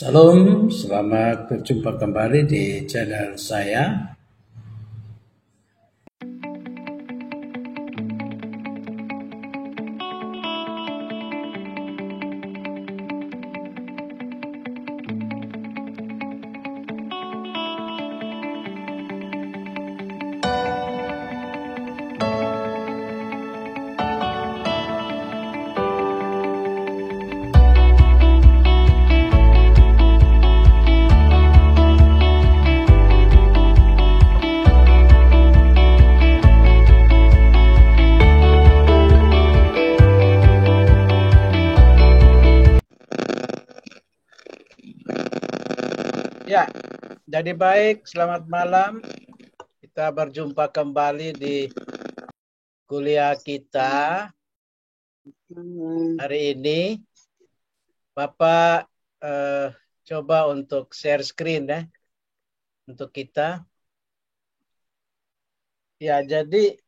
Salam, selamat berjumpa kembali di channel saya. Ya, jadi baik, selamat malam. Kita berjumpa kembali di kuliah kita hari ini. Bapak coba untuk share screen ya, untuk kita. Ya, jadi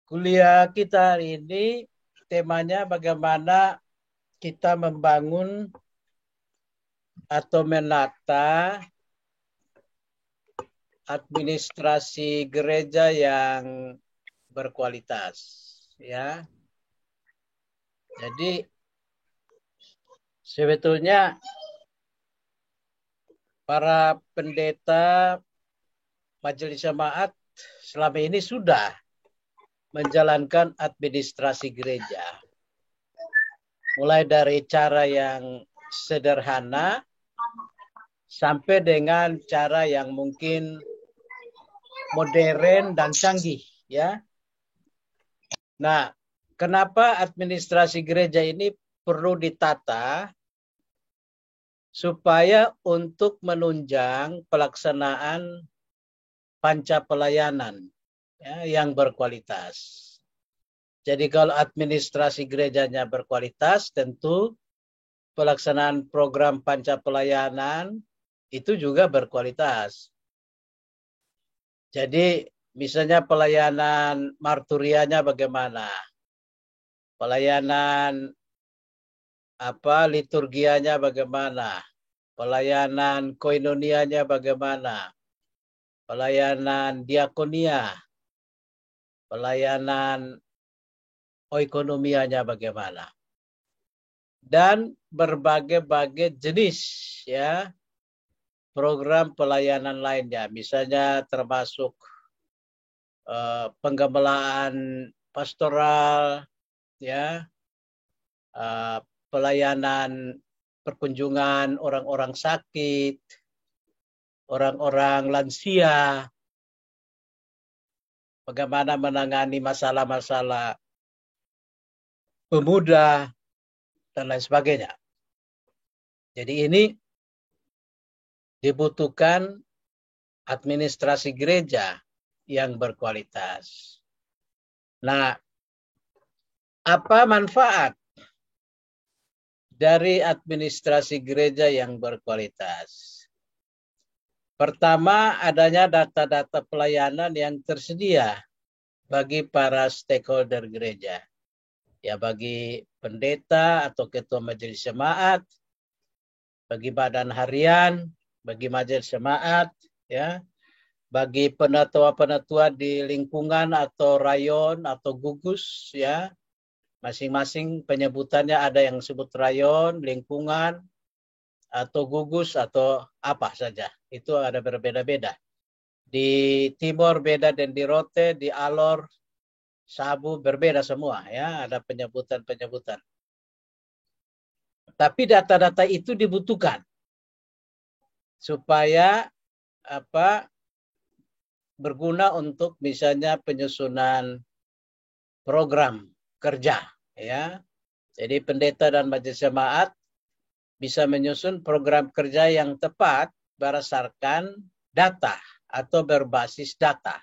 kuliah kita hari ini temanya bagaimana kita membangun atau menata administrasi gereja yang berkualitas, ya. Jadi sebetulnya para pendeta majelis jemaat selama ini sudah menjalankan administrasi gereja. Mulai dari cara yang sederhana sampai dengan cara yang mungkin modern dan canggih, ya. Nah, kenapa administrasi gereja ini perlu ditata? Supaya untuk menunjang pelaksanaan panca pelayanan ya, yang berkualitas. Jadi kalau administrasi gerejanya berkualitas, tentu pelaksanaan program panca pelayanan itu juga berkualitas. Jadi misalnya pelayanan marturianya bagaimana? Pelayanan liturgianya bagaimana? Pelayanan koinonianya bagaimana? Pelayanan diakonia, pelayanan oikonomianya bagaimana, dan berbagai-bagai jenis ya program pelayanan lainnya, misalnya termasuk penggembalaan pastoral, ya, pelayanan perkunjungan orang-orang sakit, orang-orang lansia, bagaimana menangani masalah-masalah pemuda, dan lain sebagainya. Jadi ini dibutuhkan administrasi gereja yang berkualitas. Nah, apa manfaat dari administrasi gereja yang berkualitas? Pertama, adanya data-data pelayanan yang tersedia bagi para stakeholder gereja. Ya, bagi pendeta atau ketua majelis jemaat, bagi badan harian, bagi majelis jemaat, ya, bagi penatua-penatua di lingkungan atau rayon atau gugus, ya, masing-masing penyebutannya ada yang disebut rayon, lingkungan, atau gugus atau apa saja. Itu ada berbeda-beda. Di Timor beda dan di Rote, di Alor, Sabu berbeda semua ya, ada penyebutan-penyebutan. Tapi data-data itu dibutuhkan supaya berguna untuk misalnya penyusunan program kerja ya. Jadi pendeta dan majelis jemaat bisa menyusun program kerja yang tepat berdasarkan data atau berbasis data.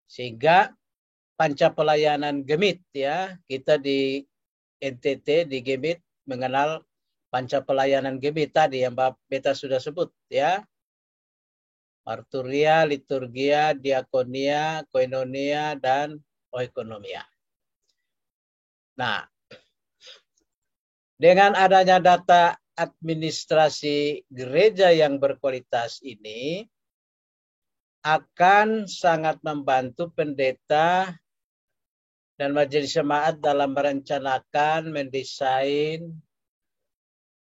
Sehingga panca pelayanan Gemit ya, kita di NTT di Gemit mengenal panca pelayanan Gemit tadi yang Beta sudah sebut ya. Marturia, liturgia, diakonia, koinonia, dan oikonomia. Nah, Dengan adanya data administrasi gereja yang berkualitas ini akan sangat membantu pendeta dan majelis jemaat dalam merencanakan, mendesain,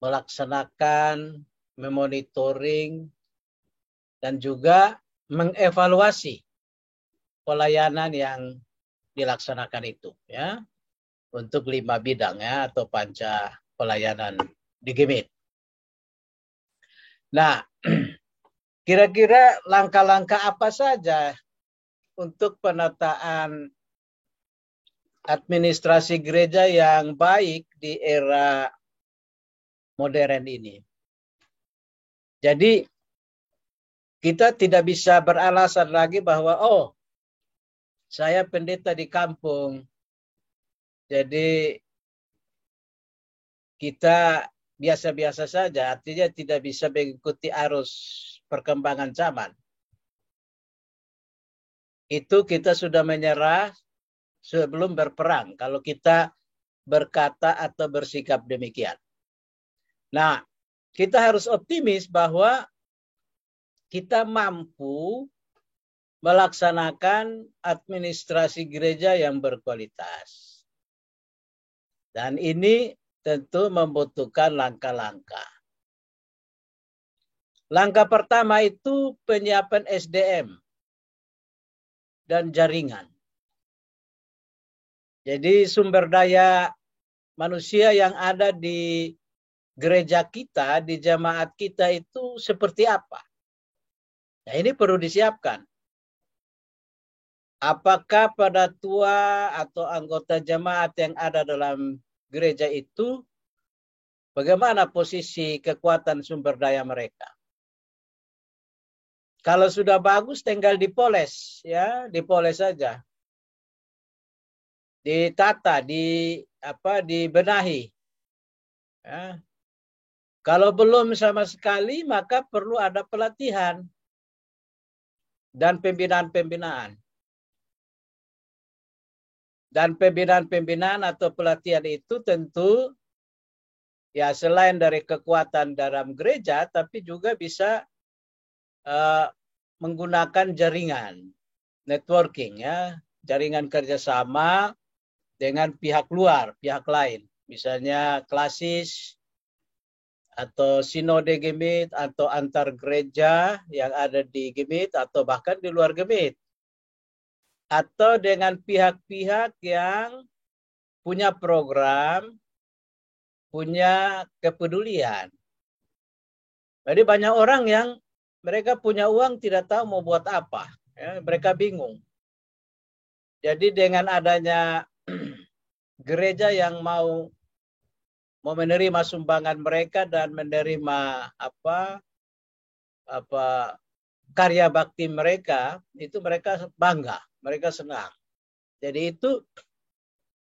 melaksanakan, memonitoring, dan juga mengevaluasi pelayanan yang dilaksanakan itu, ya, untuk 5 bidang, ya, atau panca pelayanan di GIMIT. Nah, kira-kira langkah-langkah apa saja untuk penataan administrasi gereja yang baik di era modern ini? Jadi, kita tidak bisa beralasan lagi bahwa, oh, saya pendeta di kampung, jadi kita biasa-biasa saja, artinya tidak bisa mengikuti arus perkembangan zaman. Itu kita sudah menyerah sebelum berperang, kalau kita berkata atau bersikap demikian. Nah, kita harus optimis bahwa kita mampu melaksanakan administrasi gereja yang berkualitas. Dan ini tentu membutuhkan langkah-langkah. Langkah pertama itu penyiapan SDM dan jaringan. Jadi sumber daya manusia yang ada di gereja kita, di jemaat kita itu seperti apa? Nah, ini perlu disiapkan. Apakah pada tua atau anggota jemaat yang ada dalam gereja itu, bagaimana posisi kekuatan sumber daya mereka? Kalau sudah bagus, tinggal dipoles, ya, dipoles saja, ditata, dibenahi. Ya. Kalau belum sama sekali, maka perlu ada pelatihan dan pembinaan-pembinaan. Dan pembinaan-pembinaan atau pelatihan itu tentu ya selain dari kekuatan dalam gereja, tapi juga bisa menggunakan jaringan, networking, ya, jaringan kerjasama dengan pihak luar, pihak lain. Misalnya klasis, atau sinode GIMIT, atau antar gereja yang ada di GIMIT, atau bahkan di luar GIMIT. Atau dengan pihak-pihak yang punya program, punya kepedulian. Jadi banyak orang yang mereka punya uang tidak tahu mau buat apa. Ya, mereka bingung. Jadi dengan adanya gereja yang mau menerima sumbangan mereka dan menerima karya bakti mereka, itu mereka bangga, mereka senang. Jadi itu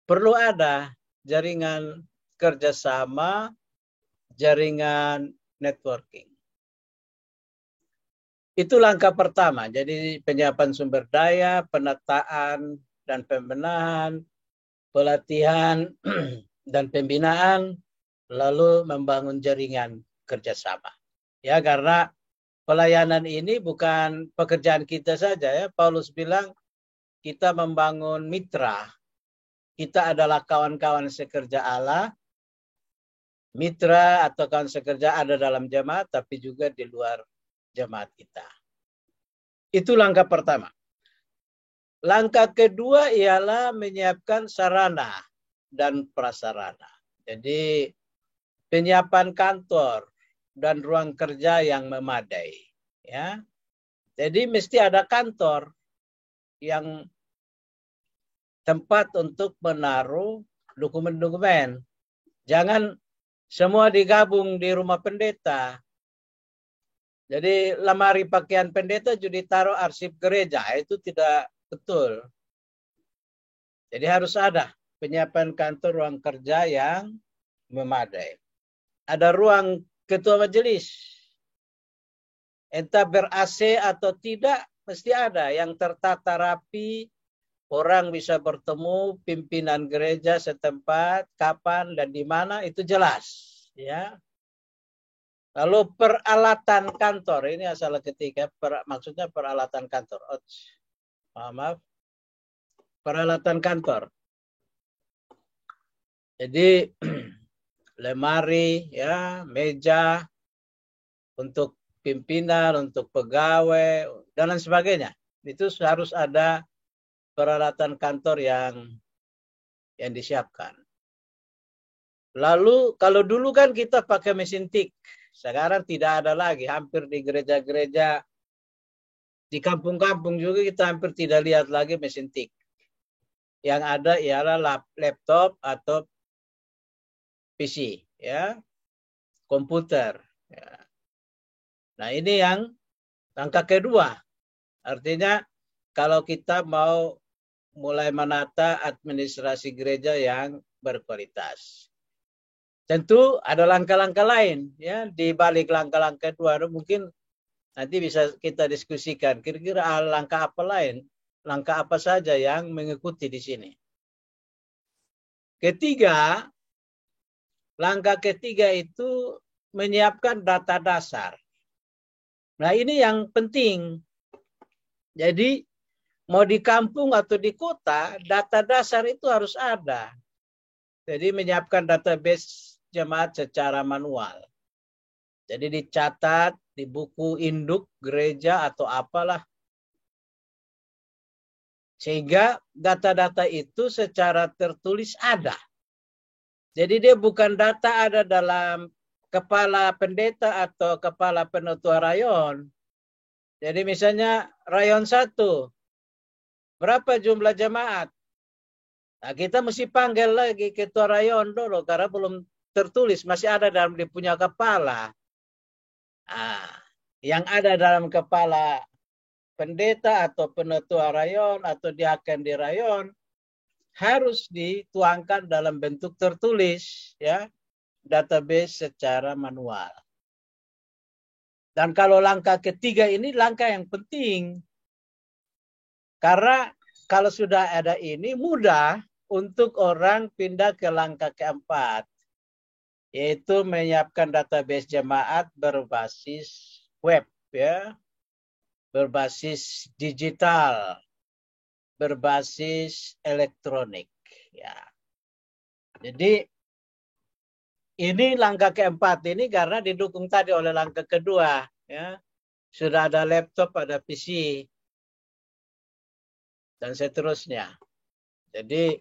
perlu ada jaringan kerjasama, jaringan networking. Itu langkah pertama. Jadi penyiapan sumber daya, penataan dan pembenahan, pelatihan dan pembinaan, lalu membangun jaringan kerjasama. Ya, karena pelayanan ini bukan pekerjaan kita saja, ya. Paulus bilang kita membangun mitra. Kita adalah kawan-kawan sekerja Allah. Mitra atau kawan sekerja ada dalam jemaat, tapi juga di luar jemaat kita. Itu langkah pertama. Langkah kedua ialah menyiapkan sarana dan prasarana. Jadi penyiapan kantor dan ruang kerja yang memadai, ya. Jadi mesti ada kantor yang tempat untuk menaruh dokumen-dokumen. Jangan semua digabung di rumah pendeta. Jadi lemari pakaian pendeta juga ditaruh arsip gereja. Itu tidak betul. Jadi harus ada penyiapan kantor ruang kerja yang memadai. Ada ruang ketua majelis. Entah ber-AC atau tidak, mesti ada yang tertata rapi, orang bisa bertemu pimpinan gereja setempat, kapan dan di mana itu jelas, ya. Lalu peralatan kantor, ini asal ketiga, maksudnya peralatan kantor. Maaf, peralatan kantor. Jadi lemari, ya, meja untuk pimpinan, untuk pegawai dan lain sebagainya. Itu harus ada peralatan kantor yang disiapkan. Lalu kalau dulu kan kita pakai mesin tik, sekarang tidak ada lagi. Hampir di gereja-gereja, di kampung-kampung juga kita hampir tidak lihat lagi mesin tik. Yang ada ialah laptop atau PC, ya, komputer. Ya. Nah ini yang langkah kedua. Artinya kalau kita mau mulai menata administrasi gereja yang berkualitas. Tentu ada langkah-langkah lain, ya, di balik langkah-langkah dua mungkin nanti bisa kita diskusikan kira-kira langkah apa lain, langkah apa saja yang mengikuti di sini. Langkah ketiga itu menyiapkan data dasar. Nah ini yang penting. Jadi mau di kampung atau di kota, data dasar itu harus ada. Jadi menyiapkan database jemaat secara manual. Jadi dicatat di buku induk gereja atau apalah. Sehingga data-data itu secara tertulis ada. Jadi dia bukan data ada dalam kepala pendeta atau kepala penetua rayon. Jadi misalnya rayon 1, berapa jumlah jemaat? Nah, kita mesti panggil lagi ketua rayon dulu karena belum tertulis, masih ada dalam dia punya kepala. Nah, yang ada dalam kepala pendeta atau penetua rayon atau diaken di rayon harus dituangkan dalam bentuk tertulis, ya, database secara manual. Dan kalau langkah ketiga ini langkah yang penting. Karena kalau sudah ada ini mudah untuk orang pindah ke langkah keempat, yaitu menyiapkan database jemaat berbasis web, ya, berbasis digital, berbasis elektronik, ya. Jadi ini langkah keempat ini karena didukung tadi oleh langkah kedua, ya, sudah ada laptop, ada PC dan seterusnya. Jadi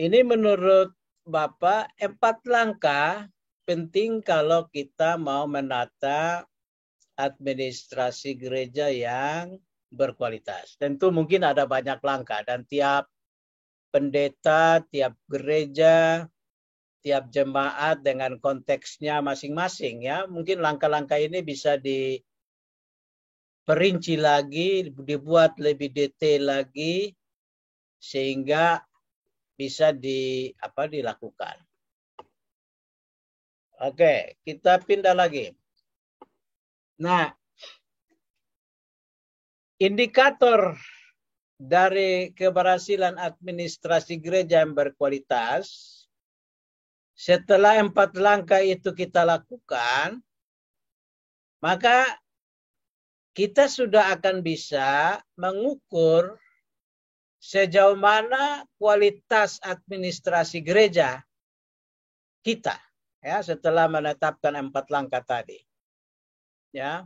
ini menurut Bapak 4 langkah penting kalau kita mau menata administrasi gereja yang berkualitas. Tentu mungkin ada banyak langkah dan tiap pendeta, tiap gereja, tiap jemaat dengan konteksnya masing-masing, ya. Mungkin langkah-langkah ini bisa diperinci lagi, dibuat lebih detail lagi sehingga bisa dilakukan. Oke, kita pindah lagi. Nah, indikator dari keberhasilan administrasi gereja yang berkualitas, setelah 4 langkah itu kita lakukan, maka kita sudah akan bisa mengukur sejauh mana kualitas administrasi gereja kita, ya, setelah menetapkan 4 langkah tadi, ya,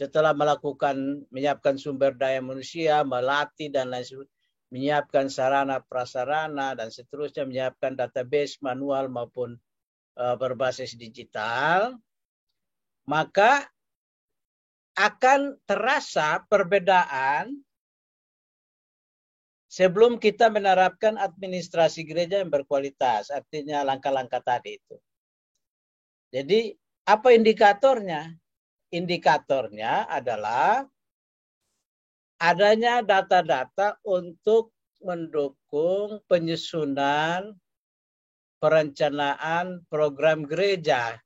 setelah menyiapkan sumber daya manusia, melatih dan lain sebagainya, menyiapkan sarana prasarana dan seterusnya, menyiapkan database manual maupun berbasis digital, maka akan terasa perbedaan sebelum kita menerapkan administrasi gereja yang berkualitas, artinya langkah-langkah tadi itu. Jadi, apa indikatornya? Indikatornya adalah adanya data-data untuk mendukung penyusunan perencanaan program gereja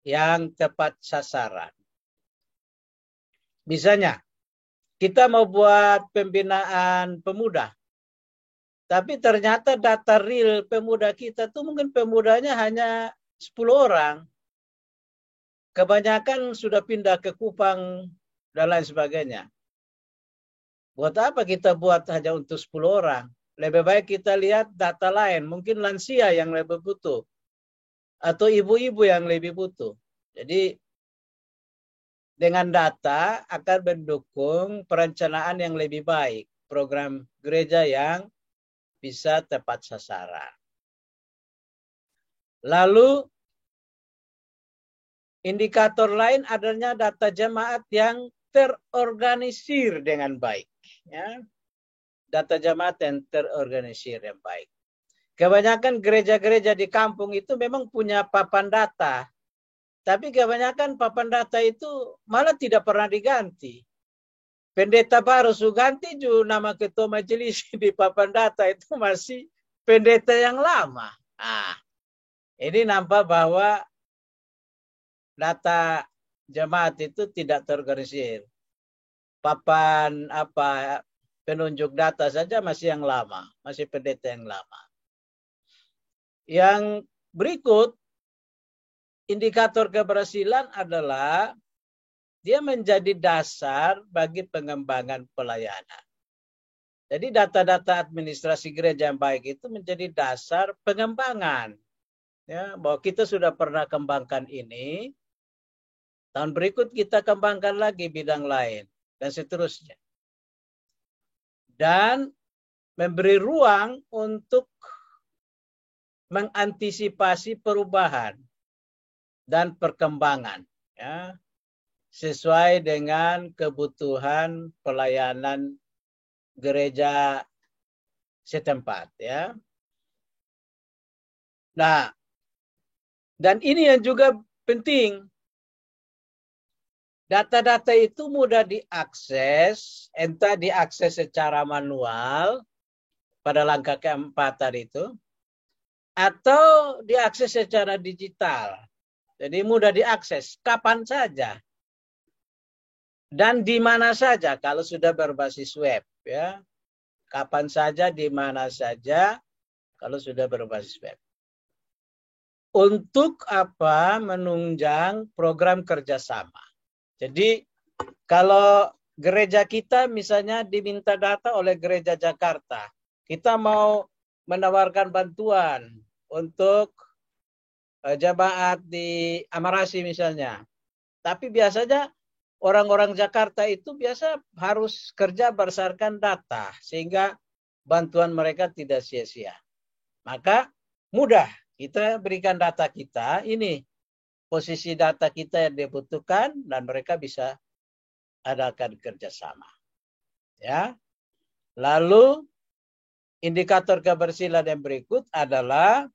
yang tepat sasaran. Misalnya, kita mau buat pembinaan pemuda. Tapi ternyata data real pemuda kita tuh mungkin pemudanya hanya 10 orang. Kebanyakan sudah pindah ke Kupang dan lain sebagainya. Buat apa kita buat hanya untuk 10 orang? Lebih baik kita lihat data lain. Mungkin lansia yang lebih butuh. Atau ibu-ibu yang lebih butuh. Jadi dengan data akan mendukung perencanaan yang lebih baik. Program gereja yang bisa tepat sasaran. Lalu indikator lain adanya data jemaat yang terorganisir dengan baik. Ya. Data jemaat yang terorganisir yang baik. Kebanyakan gereja-gereja di kampung itu memang punya papan data. Tapi kebanyakan papan data itu malah tidak pernah diganti. Pendeta baru ganti juga nama ketua majelis di papan data itu masih pendeta yang lama. Ini nampak bahwa data jemaat itu tidak terorganisir. Papan penunjuk data saja masih yang lama, masih pendeta yang lama. Yang berikut indikator keberhasilan adalah dia menjadi dasar bagi pengembangan pelayanan. Jadi data-data administrasi gereja yang baik itu menjadi dasar pengembangan. Ya, bahwa kita sudah pernah kembangkan ini, tahun berikut kita kembangkan lagi bidang lain, dan seterusnya. Dan memberi ruang untuk mengantisipasi perubahan dan perkembangan. Ya, sesuai dengan kebutuhan pelayanan gereja setempat, ya. Nah, dan ini yang juga penting. Data-data itu mudah diakses, entah diakses secara manual pada langkah keempat tadi itu, atau diakses secara digital. Jadi mudah diakses kapan saja. Dan di mana saja kalau sudah berbasis web, ya. Kapan saja, di mana saja kalau sudah berbasis web. Untuk apa? Menunjang program kerjasama. Jadi kalau gereja kita misalnya diminta data oleh gereja Jakarta, kita mau menawarkan bantuan untuk jemaat di Amarasi misalnya. Tapi biasanya orang-orang Jakarta itu biasa harus kerja berdasarkan data, sehingga bantuan mereka tidak sia-sia. Maka mudah kita berikan data kita, ini posisi data kita yang dibutuhkan, dan mereka bisa adakan kerjasama. Ya. Lalu indikator keberhasilan yang berikut adalah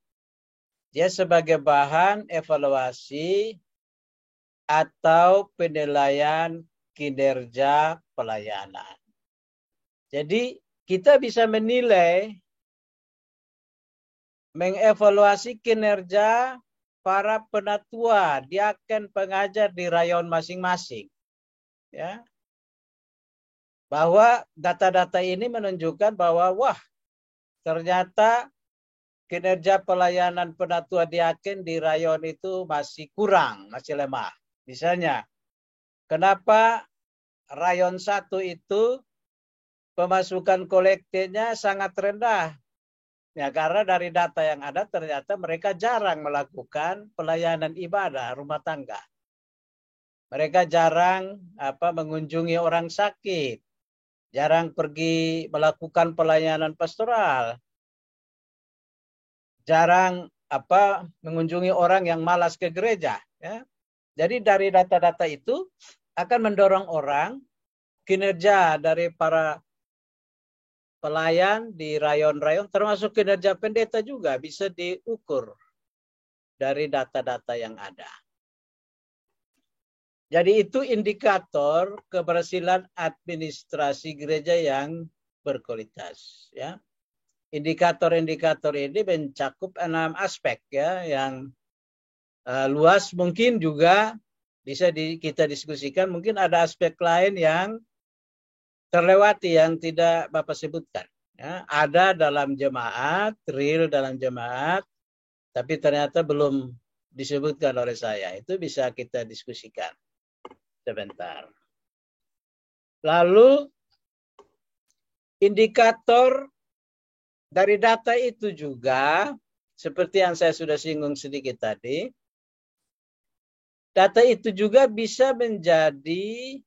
dia sebagai bahan evaluasi atau penilaian kinerja pelayanan. Jadi kita bisa menilai, mengevaluasi kinerja para penatua, diaken, pengajar di rayon masing-masing. Ya. Bahwa data-data ini menunjukkan bahwa wah, ternyata kinerja pelayanan penatua diaken di rayon itu masih kurang, masih lemah. Misalnya, kenapa rayon 1 itu pemasukan kolektifnya sangat rendah? Ya, karena dari data yang ada ternyata mereka jarang melakukan pelayanan ibadah rumah tangga. Mereka jarang mengunjungi orang sakit, jarang pergi melakukan pelayanan pastoral, jarang mengunjungi orang yang malas ke gereja. Ya. Jadi dari data-data itu akan mendorong orang, kinerja dari para pelayan di rayon-rayon, termasuk kinerja pendeta juga bisa diukur dari data-data yang ada. Jadi itu indikator keberhasilan administrasi gereja yang berkualitas. Ya. Indikator-indikator ini mencakup 6 aspek, ya, yang luas. Mungkin juga bisa kita diskusikan, mungkin ada aspek lain yang terlewati yang tidak Bapak sebutkan. Ya, ada dalam jemaat, real dalam jemaat, tapi ternyata belum disebutkan oleh saya. Itu bisa kita diskusikan sebentar. Lalu indikator dari data itu juga, seperti yang saya sudah singgung sedikit tadi, data itu juga bisa menjadi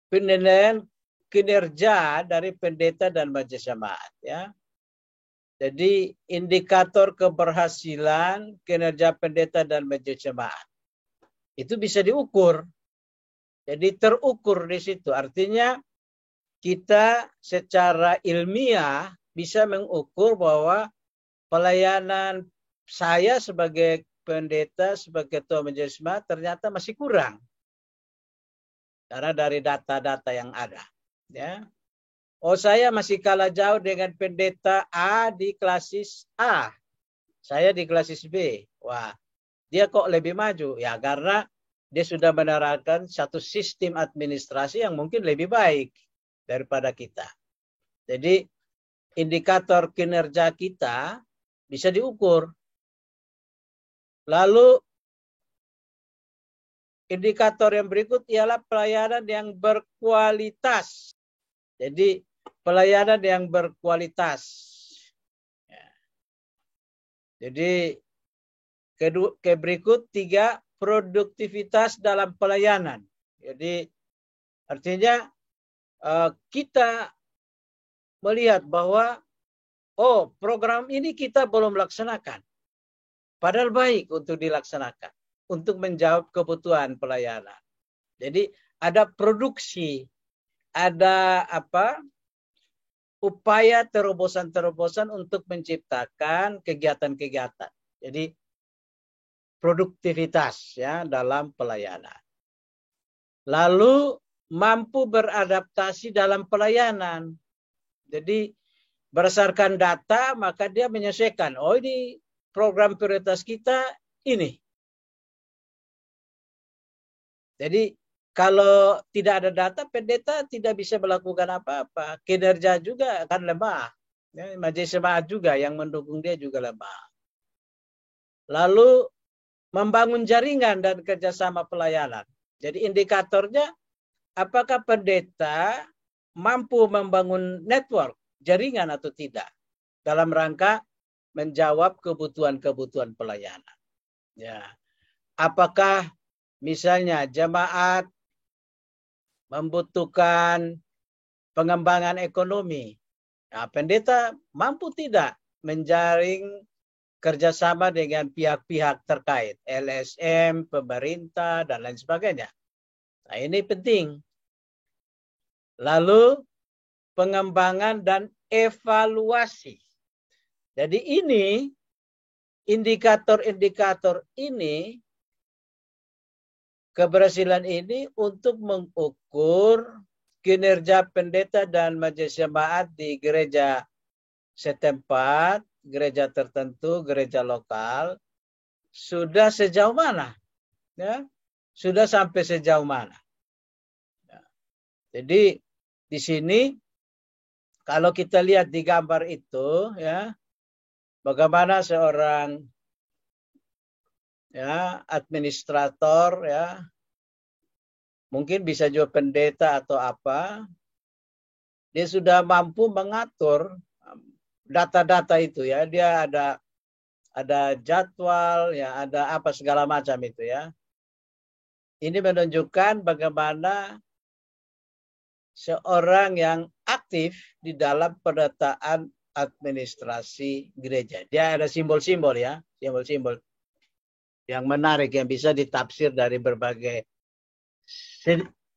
penilaian kinerja dari pendeta dan majelis jemaat, ya. Jadi indikator keberhasilan kinerja pendeta dan majelis jemaat itu bisa diukur. Jadi terukur di situ. Artinya kita secara ilmiah bisa mengukur bahwa pelayanan saya sebagai pendeta, sebagai ketua majelis jemaat ternyata masih kurang. Karena dari data-data yang ada. Ya. Oh, saya masih kalah jauh dengan pendeta A di klasis A. Saya di klasis B. Wah, dia kok lebih maju? Ya, karena dia sudah menerapkan satu sistem administrasi yang mungkin lebih baik daripada kita. Jadi, indikator kinerja kita bisa diukur. Lalu, indikator yang berikut ialah pelayanan yang berkualitas. Jadi, pelayanan yang berkualitas. Ya. Jadi, berikut 3, produktivitas dalam pelayanan. Jadi, artinya kita melihat bahwa, oh, program ini kita belum laksanakan. Padahal baik untuk dilaksanakan. Untuk menjawab kebutuhan pelayanan. Jadi ada produksi, ada upaya terobosan-terobosan untuk menciptakan kegiatan-kegiatan. Jadi produktivitas ya dalam pelayanan. Lalu mampu beradaptasi dalam pelayanan. Jadi berdasarkan data maka dia menyesuaikan. Oh, ini program prioritas kita ini. Jadi kalau tidak ada data, pendeta tidak bisa melakukan apa-apa. Kinerja juga akan lemah. Ya, majelis jemaat juga yang mendukung dia juga lemah. Lalu membangun jaringan dan kerjasama pelayanan. Jadi indikatornya apakah pendeta mampu membangun network, jaringan atau tidak. Dalam rangka menjawab kebutuhan-kebutuhan pelayanan. Ya. Apakah misalnya jemaat membutuhkan pengembangan ekonomi. Nah, pendeta mampu tidak menjaring kerjasama dengan pihak-pihak terkait, LSM, pemerintah, dan lain sebagainya. Nah, ini penting. Lalu pengembangan dan evaluasi. Jadi ini indikator-indikator ini keberhasilan ini untuk mengukur kinerja pendeta dan majelis jemaat di gereja setempat, gereja tertentu, gereja lokal, sudah sejauh mana? Ya, sudah sampai sejauh mana? Ya. Jadi di sini kalau kita lihat di gambar itu, ya, bagaimana seorang ya administrator ya mungkin bisa juga pendeta atau apa, dia sudah mampu mengatur data-data itu ya, dia ada jadwal ya, ada apa segala macam itu ya. Ini menunjukkan bagaimana seorang yang aktif di dalam pendataan administrasi gereja. Dia ada simbol-simbol ya, simbol-simbol yang menarik yang bisa ditafsir dari berbagai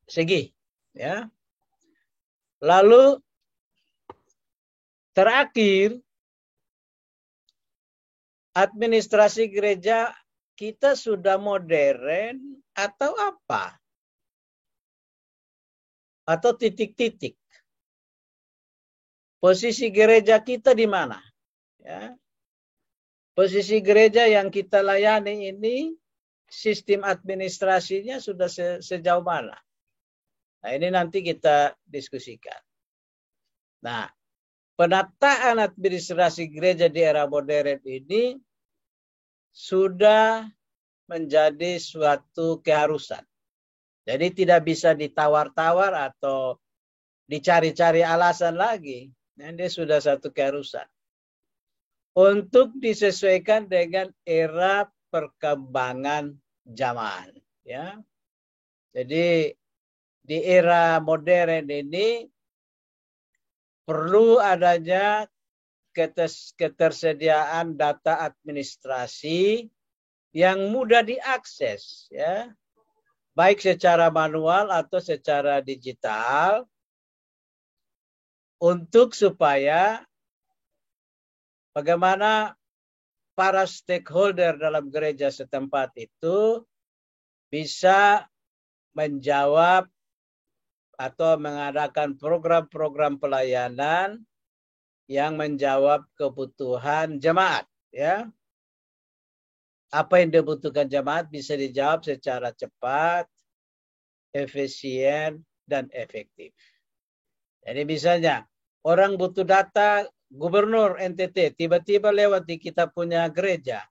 segi ya. Lalu terakhir administrasi gereja kita sudah modern atau apa? Atau titik-titik. Posisi gereja kita di mana? Ya. Posisi gereja yang kita layani ini sistem administrasinya sudah sejauh mana? Nah, ini nanti kita diskusikan. Nah, penataan administrasi gereja di era modern ini sudah menjadi suatu keharusan. Jadi tidak bisa ditawar-tawar atau dicari-cari alasan lagi. Nah, ini sudah satu keharusan. Untuk disesuaikan dengan era perkembangan zaman. Ya. Jadi di era modern ini perlu adanya ketersediaan data administrasi yang mudah diakses, ya, baik secara manual atau secara digital, untuk supaya bagaimana para stakeholder dalam gereja setempat itu bisa menjawab atau mengadakan program-program pelayanan yang menjawab kebutuhan jemaat, ya. Apa yang dibutuhkan jemaat bisa dijawab secara cepat, efisien, dan efektif. Jadi misalnya, orang butuh data gubernur NTT, tiba-tiba lewat di kita punya gereja.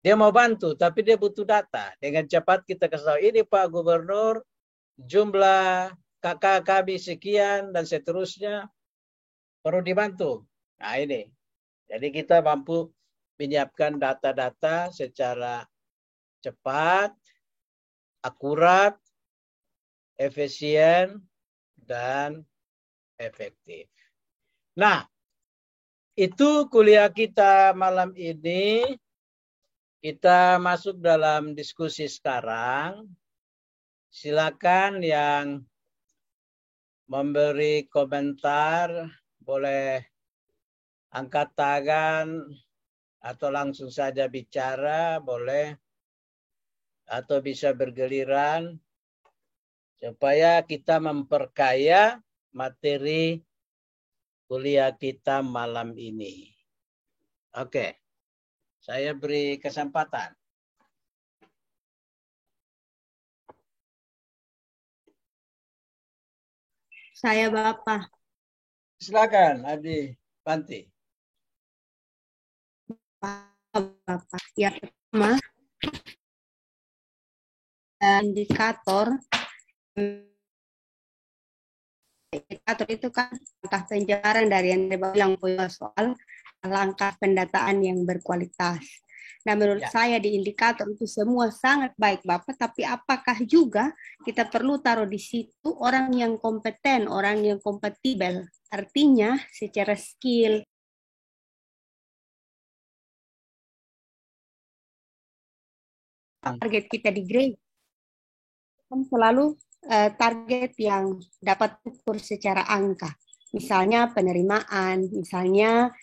Dia mau bantu, tapi dia butuh data. Dengan cepat kita kasih tahu, ini Pak Gubernur, jumlah kakak kami sekian, dan seterusnya, perlu dibantu. Nah ini. Jadi kita mampu menyiapkan data-data secara cepat, akurat, efisien, dan efektif. Nah, itu kuliah kita malam ini. Kita masuk dalam diskusi sekarang. Silakan yang memberi komentar, boleh angkat tangan, atau langsung saja bicara, boleh. Atau bisa bergiliran. Supaya kita memperkaya materi kuliah kita malam ini. Oke. Saya beri kesempatan. Saya Bapak. Silakan, Adi Panti. Bapak. Yang pertama, indikator itu kan langkah penjelasan dari yang bilang soal langkah pendataan yang berkualitas. Nah, menurut saya di indikator itu semua sangat baik Bapak, tapi apakah juga kita perlu taruh di situ orang yang kompeten, orang yang kompatibel, artinya secara skill, target kita di gereja kan selalu target yang dapat ukur secara angka. Misalnya penerimaan, misalnya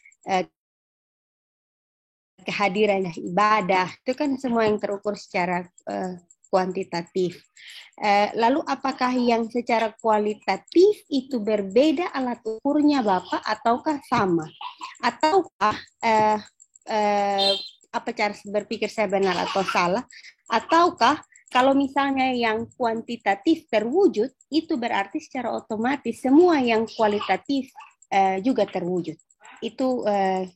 kehadiran ibadah, itu kan semua yang terukur secara kuantitatif. Lalu apakah yang secara kualitatif itu berbeda alat ukurnya Bapak ataukah sama? Ataukah apa cara berpikir saya benar atau salah? Ataukah kalau misalnya yang kuantitatif terwujud, itu berarti secara otomatis semua yang kualitatif juga terwujud. Itu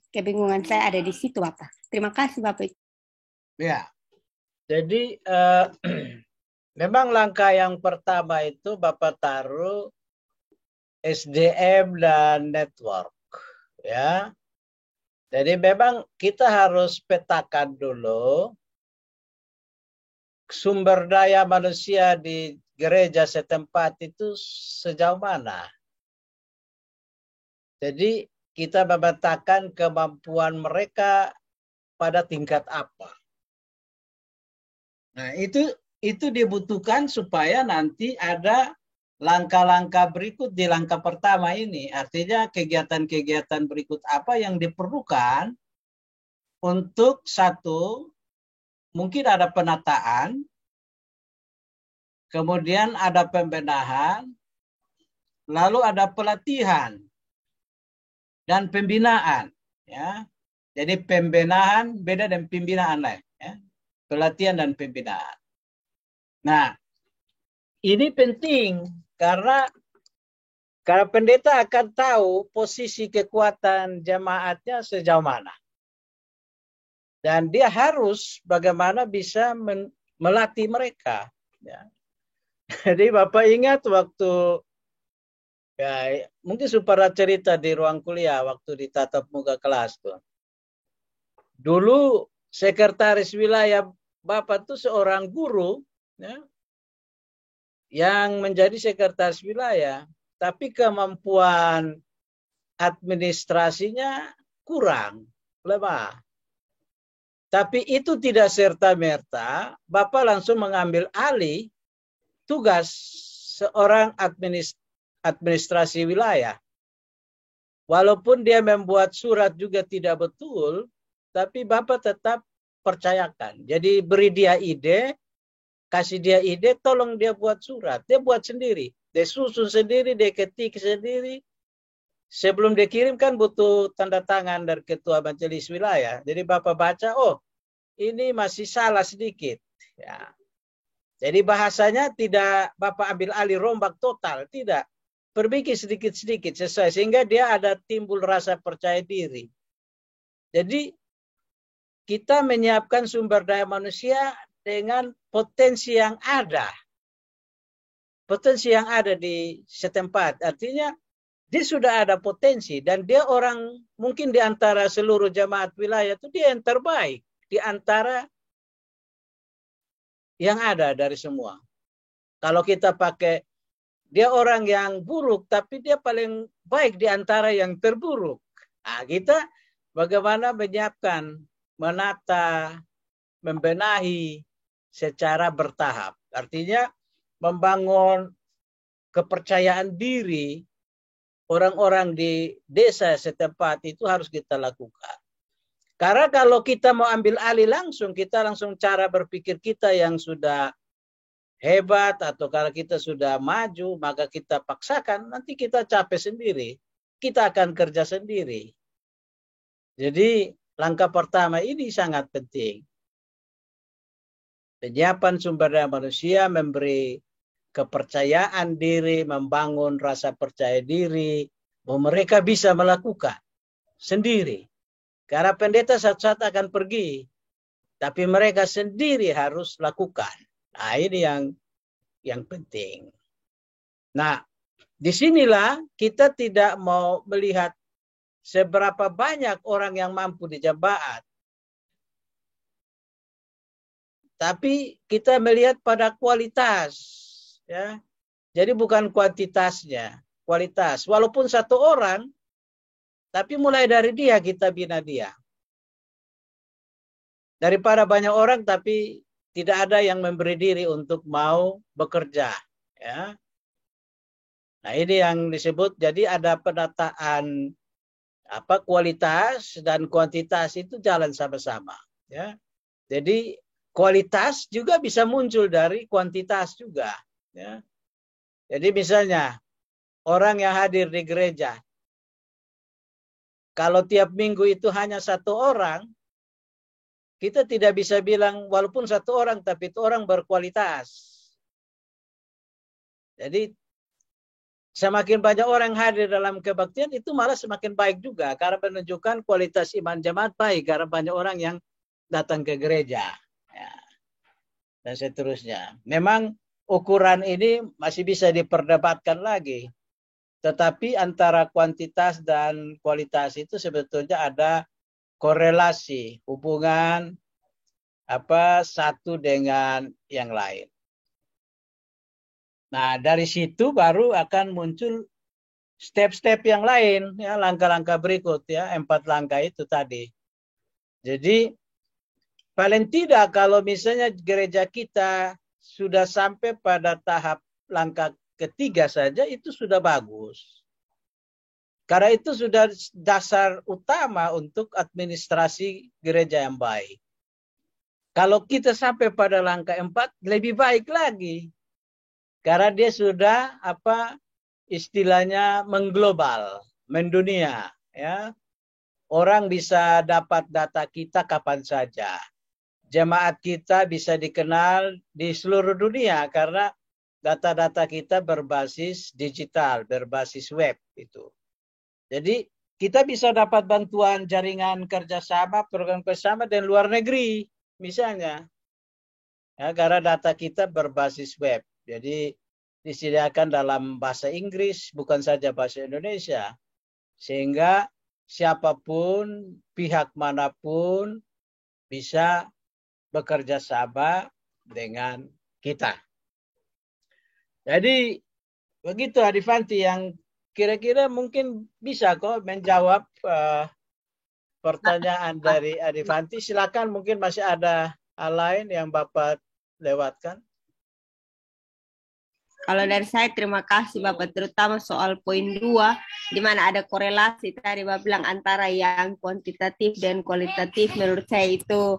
kebingungan saya ada di situ, Bapak. Terima kasih, Bapak. Ya, jadi memang langkah yang pertama itu Bapak taruh SDM dan network, ya. Jadi memang kita harus petakan dulu sumber daya manusia di gereja setempat itu sejauh mana. Jadi kita memetakan kemampuan mereka pada tingkat apa. Nah, itu dibutuhkan supaya nanti ada langkah-langkah berikut di langkah pertama ini. Artinya kegiatan-kegiatan berikut apa yang diperlukan untuk satu, mungkin ada penataan, kemudian ada pembenahan, lalu ada pelatihan dan pembinaan. Ya. Jadi pembenahan beda dengan pembinaan lain. Ya. Pelatihan dan pembinaan. Nah, ini penting karena pendeta akan tahu posisi kekuatan jemaatnya sejauh mana. Dan dia harus bagaimana bisa melatih mereka. Ya. Jadi Bapak ingat waktu, ya mungkin supaya cerita di ruang kuliah waktu di tatap muka kelas tuh. Dulu sekretaris wilayah Bapak tuh seorang guru, ya, yang menjadi sekretaris wilayah, tapi kemampuan administrasinya kurang, lemah. Tapi itu tidak serta-merta Bapak langsung mengambil alih tugas seorang administrasi wilayah. Walaupun dia membuat surat juga tidak betul, tapi Bapak tetap percayakan. Jadi beri dia ide, kasih dia ide, tolong dia buat surat. Dia buat sendiri. Dia susun sendiri, dia ketik sendiri. Sebelum dikirim kan butuh tanda tangan dari ketua majelis wilayah. Jadi Bapak baca, oh ini masih salah sedikit. Ya. Jadi bahasanya tidak Bapak ambil alih rombak total, tidak. Perbaiki sedikit-sedikit sesuai sehingga dia ada timbul rasa percaya diri. Jadi kita menyiapkan sumber daya manusia dengan potensi yang ada. Potensi yang ada di setempat. Artinya dia sudah ada potensi dan dia orang mungkin di antara seluruh jemaat wilayah itu dia yang terbaik di antara yang ada dari semua. Kalau kita pakai dia orang yang buruk tapi dia paling baik di antara yang terburuk. Nah, kita bagaimana menyiapkan, menata, membenahi secara bertahap. Artinya membangun kepercayaan diri orang-orang di desa setempat itu harus kita lakukan. Karena kalau kita mau ambil alih langsung, kita langsung cara berpikir kita yang sudah hebat atau kalau kita sudah maju, maka kita paksakan, nanti kita capek sendiri. Kita akan kerja sendiri. Jadi langkah pertama ini sangat penting. Penyiapan sumber daya manusia, memberi kepercayaan diri, membangun rasa percaya diri, bahwa mereka bisa melakukan sendiri. Karena pendeta saat-saat akan pergi, tapi mereka sendiri harus lakukan. Nah, ini yang penting. Nah, disinilah kita tidak mau melihat seberapa banyak orang yang mampu di jemaat. Tapi kita melihat pada kualitas. Ya. Jadi bukan kuantitasnya, kualitas. Walaupun satu orang, tapi mulai dari dia kita bina dia. Daripada banyak orang tapi tidak ada yang memberi diri untuk mau bekerja. Ya. Nah ini yang disebut, jadi ada penataan kualitas dan kuantitas itu jalan sama-sama. Ya. Jadi kualitas juga bisa muncul dari kuantitas juga. Ya. Jadi misalnya orang yang hadir di gereja, kalau tiap minggu itu hanya satu orang, kita tidak bisa bilang walaupun satu orang, tapi itu orang berkualitas. Jadi semakin banyak orang hadir dalam kebaktian, itu malah semakin baik juga. Karena menunjukkan kualitas iman jemaat baik, karena banyak orang yang datang ke gereja. Ya. Dan seterusnya. Memang ukuran ini masih bisa diperdebatkan lagi. Tetapi antara kuantitas dan kualitas itu sebetulnya ada korelasi, hubungan satu dengan yang lain. Nah, dari situ baru akan muncul step-step yang lain, ya, langkah-langkah berikut, ya, 4 langkah itu tadi. Jadi paling tidak kalau misalnya gereja kita sudah sampai pada tahap langkah ketiga saja, itu sudah bagus. Karena itu sudah dasar utama untuk administrasi gereja yang baik. Kalau kita sampai pada langkah 4, lebih baik lagi. Karena dia sudah istilahnya mengglobal, mendunia. Ya. Orang bisa dapat data kita kapan saja. Jemaat kita bisa dikenal di seluruh dunia karena data-data kita berbasis digital, berbasis web itu. Jadi kita bisa dapat bantuan jaringan kerjasama, program kerjasama dan luar negeri, misalnya. Ya, karena data kita berbasis web. Jadi disediakan dalam bahasa Inggris, bukan saja bahasa Indonesia. Sehingga siapapun, pihak manapun bisa bekerja sama dengan kita. Jadi begitu Adifanti yang kira-kira mungkin bisa kok menjawab pertanyaan dari Adifanti. Silakan, mungkin masih ada hal lain yang Bapak lewatkan. Kalau dari saya terima kasih Bapak, terutama soal poin 2 di mana ada korelasi tadi Bapak bilang antara yang kuantitatif dan kualitatif. Menurut saya itu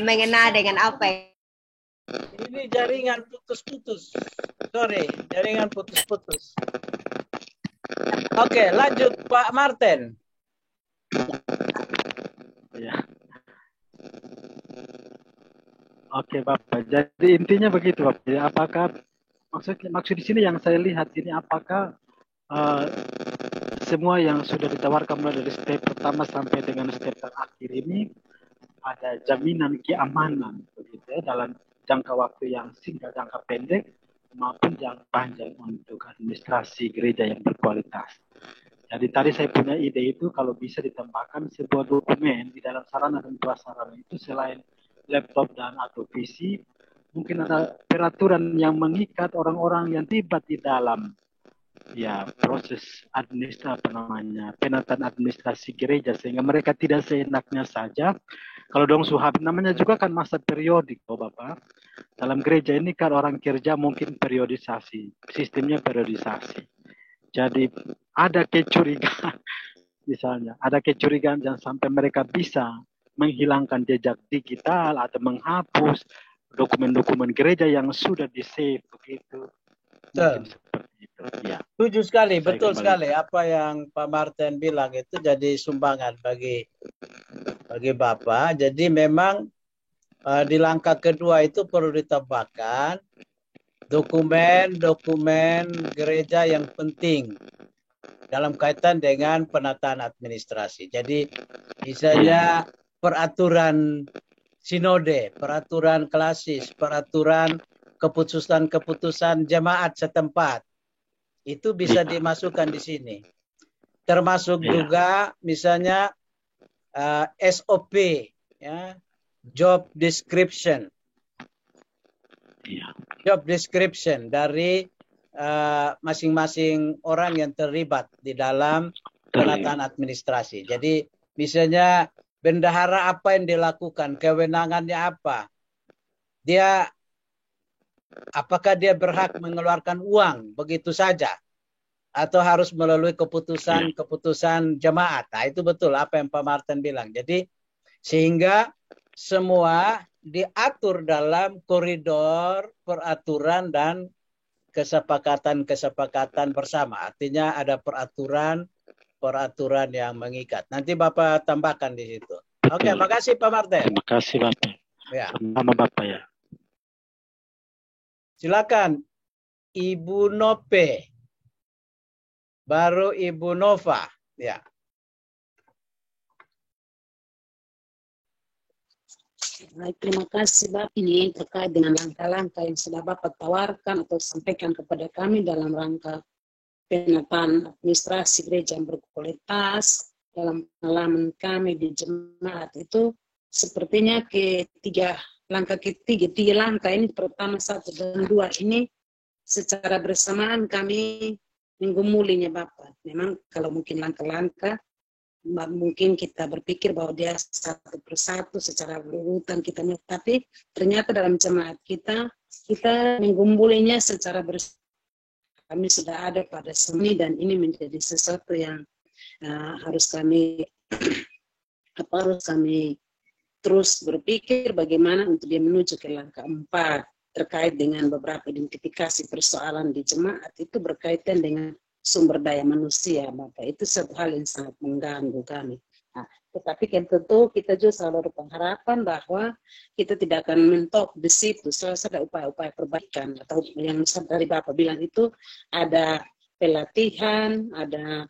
mengena dengan apa? Ini jaringan putus-putus. Sorry, jaringan putus-putus. Oke, lanjut Pak Martin. Ya. Oke Bapak, jadi intinya begitu Bapak. Apakah maksud di sini yang saya lihat ini apakah semua yang sudah ditawarkan mulai dari step pertama sampai dengan step terakhir ini ada jaminan keamanan begitu ya, dalam jangka waktu yang singkat, jangka pendek maupun jangka panjang untuk administrasi gereja yang berkualitas. Jadi tadi saya punya ide itu kalau bisa ditambahkan sebuah dokumen di dalam sarana dan prasarana itu selain laptop dan atau PC, mungkin ada peraturan yang mengikat orang-orang yang terlibat di dalam ya proses penataan administrasi gereja sehingga mereka tidak seenaknya saja. Kalau dong suhab namanya juga kan masa periodik, Bapak. Dalam gereja ini kan orang kerja mungkin periodisasi, sistemnya periodisasi. Jadi ada kecurigaan, misalnya ada kecurigaan jangan sampai mereka bisa menghilangkan jejak digital atau menghapus dokumen-dokumen gereja yang sudah di-save begitu. Seperti itu. Ya. Setuju sekali, betul sekali apa yang Pak Martin bilang itu jadi sumbangan bagi Bapak. Jadi memang di langkah kedua itu perlu ditambahkan dokumen-dokumen gereja yang penting dalam kaitan dengan penataan administrasi. Jadi misalnya peraturan sinode, peraturan klasis, peraturan keputusan-keputusan jemaat setempat. Itu bisa dimasukkan di sini. Termasuk juga misalnya SOP, ya, job description. Job description dari masing-masing orang yang terlibat di dalam penataan administrasi. Jadi misalnya bendahara apa yang dilakukan, kewenangannya apa, apakah dia berhak mengeluarkan uang begitu saja atau harus melalui keputusan jemaat. Nah, itu betul apa yang Pak Martin bilang. Jadi sehingga semua diatur dalam koridor peraturan dan kesepakatan bersama. Artinya ada peraturan yang mengikat. Nanti Bapak tambahkan di situ. Oke, makasih Pak Martin. Terima kasih Bapak. Ya. Sama Bapak ya. Silakan Ibu Nope. Baru Ibu Nova. Ya. Baik, terima kasih Bapak. Ini terkait dengan langkah-langkah yang sudah Bapak tawarkan atau sampaikan kepada kami dalam rangka penataan administrasi gereja yang berkualitas. Dalam pengalaman kami di jemaat itu sepertinya langkah tiga langkah ini, pertama 1 dan 2 ini secara bersamaan kami menggumulinya Bapak. Memang kalau mungkin langkah-langkah mungkin kita berpikir bahwa dia satu persatu secara berurutan kita, tapi ternyata dalam jemaat kita menggumbulinya secara bersama. Kami sudah ada pada seni dan ini menjadi sesuatu yang harus kami terus berpikir bagaimana untuk dia menuju ke langkah 4 terkait dengan beberapa identifikasi persoalan di jemaat itu berkaitan dengan sumber daya manusia, Bapak. Itu satu hal yang sangat mengganggu kami. Nah, tetapi kan tentu kita juga selalu berpengharapan bahwa kita tidak akan mentok di situ. Selalu ada upaya-upaya perbaikan, atau yang dari Bapak bilang itu ada pelatihan, ada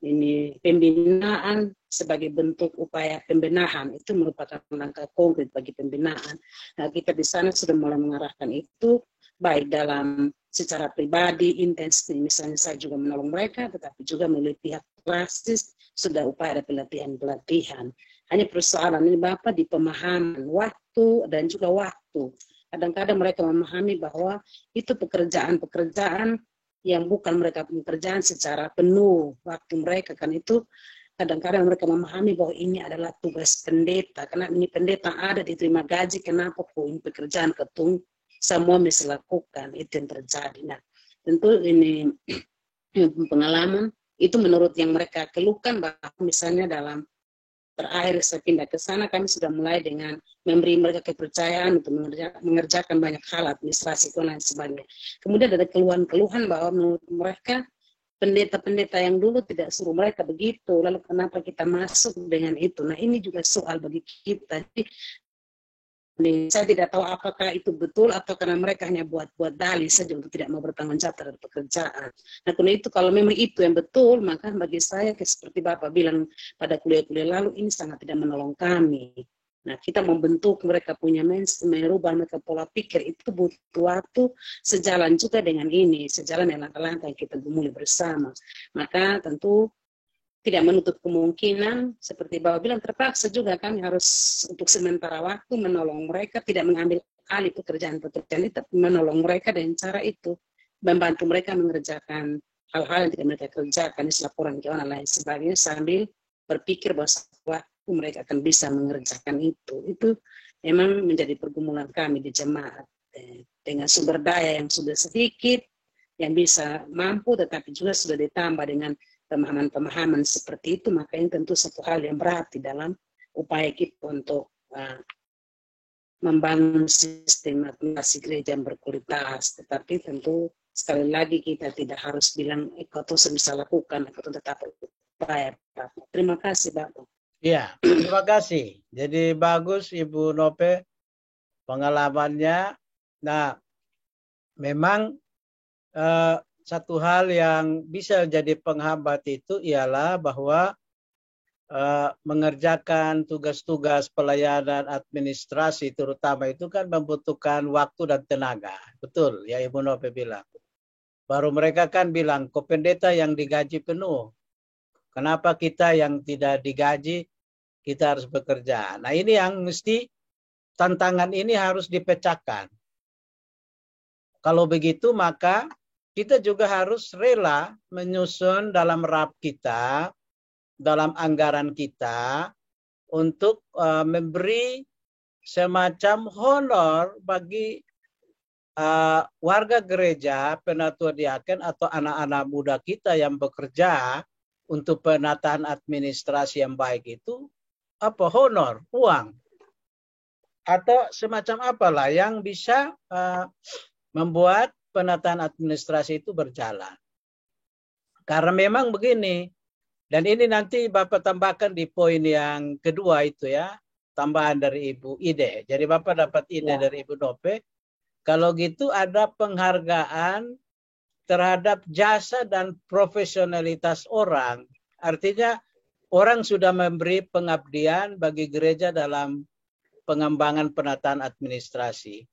ini pembinaan sebagai bentuk upaya pembenahan. Itu merupakan langkah konkret bagi pembinaan. Nah, kita di sana sudah mulai mengarahkan itu, baik dalam secara pribadi, intens, misalnya saya juga menolong mereka, tetapi juga melalui pihak praktis, sudah upaya ada pelatihan-pelatihan. Hanya persoalan ini Bapak di pemahaman waktu dan juga waktu. Kadang-kadang mereka memahami bahwa itu pekerjaan-pekerjaan yang bukan mereka pekerjaan secara penuh waktu mereka, kan itu kadang-kadang mereka memahami bahwa ini adalah tugas pendeta, karena ini pendeta ada diterima gaji, kenapa kok ini pekerjaan ketung semua mesti lakukan, itu yang terjadi. Nah, tentu ini pengalaman itu menurut yang mereka keluhkan, bahwa misalnya dalam terakhir saya pindah ke sana, kami sudah mulai dengan memberi mereka kepercayaan untuk mengerjakan banyak hal administrasi dan lain sebagainya. Kemudian ada keluhan-keluhan bahwa menurut mereka pendeta-pendeta yang dulu tidak suruh mereka begitu, lalu kenapa kita masuk dengan itu. Nah, ini juga soal bagi kita. Jadi saya tidak tahu apakah itu betul atau karena mereka hanya buat-buat dalih saja untuk tidak mau bertanggung jawab terhadap pekerjaan. Nah, karena itu kalau memang itu yang betul, maka bagi saya seperti Bapak bilang pada kuliah-kuliah lalu, ini sangat tidak menolong kami. Nah, kita membentuk mereka punya merubah mereka pola pikir itu butuh waktu, sejalan juga dengan ini, sejalan dengan langkah-langkah yang kita mulai bersama. Maka tentu tidak menutup kemungkinan, seperti Bapak bilang, terpaksa juga kami harus untuk sementara waktu menolong mereka, tidak mengambil alih pekerjaan-pekerjaan itu, tapi menolong mereka dengan cara itu, membantu mereka mengerjakan hal-hal yang tidak mereka kerjakan, laporan keuangan lain sebagainya, sambil berpikir bahwa waktu mereka akan bisa mengerjakan itu. Itu memang menjadi pergumulan kami di jemaat, dengan sumber daya yang sudah sedikit, yang bisa mampu, tetapi juga sudah ditambah dengan pemahaman-pemahaman seperti itu, maka ini tentu satu hal yang berat di dalam upaya kita untuk membangun sistem administrasi gereja yang berkualitas. Tetapi tentu sekali lagi kita tidak harus bilang kau tuh bisa lakukan, kau tetap berupaya. Terima kasih Bapak. Iya, terima kasih. Jadi bagus Ibu Nope pengalamannya. Nah, memang satu hal yang bisa jadi penghambat itu ialah bahwa mengerjakan tugas-tugas pelayanan administrasi terutama itu kan membutuhkan waktu dan tenaga. Betul ya Ibu Nope bilang. Baru mereka kan bilang, kok pendeta yang digaji penuh. Kenapa kita yang tidak digaji, kita harus bekerja. Nah, ini yang mesti tantangan ini harus dipecahkan. Kalau begitu maka kita juga harus rela menyusun dalam RAP kita, dalam anggaran kita, untuk memberi semacam honor bagi warga gereja, penatua diaken atau anak-anak muda kita yang bekerja untuk penataan administrasi yang baik itu, apa honor, uang, atau semacam apalah yang bisa membuat penataan administrasi itu berjalan. Karena memang begini, dan ini nanti Bapak tambahkan di poin yang kedua itu ya, tambahan dari Ibu Ide. Jadi Bapak dapat ide dari Ibu Nope, kalau gitu ada penghargaan terhadap jasa dan profesionalitas orang. Artinya orang sudah memberi pengabdian bagi gereja dalam pengembangan penataan administrasi.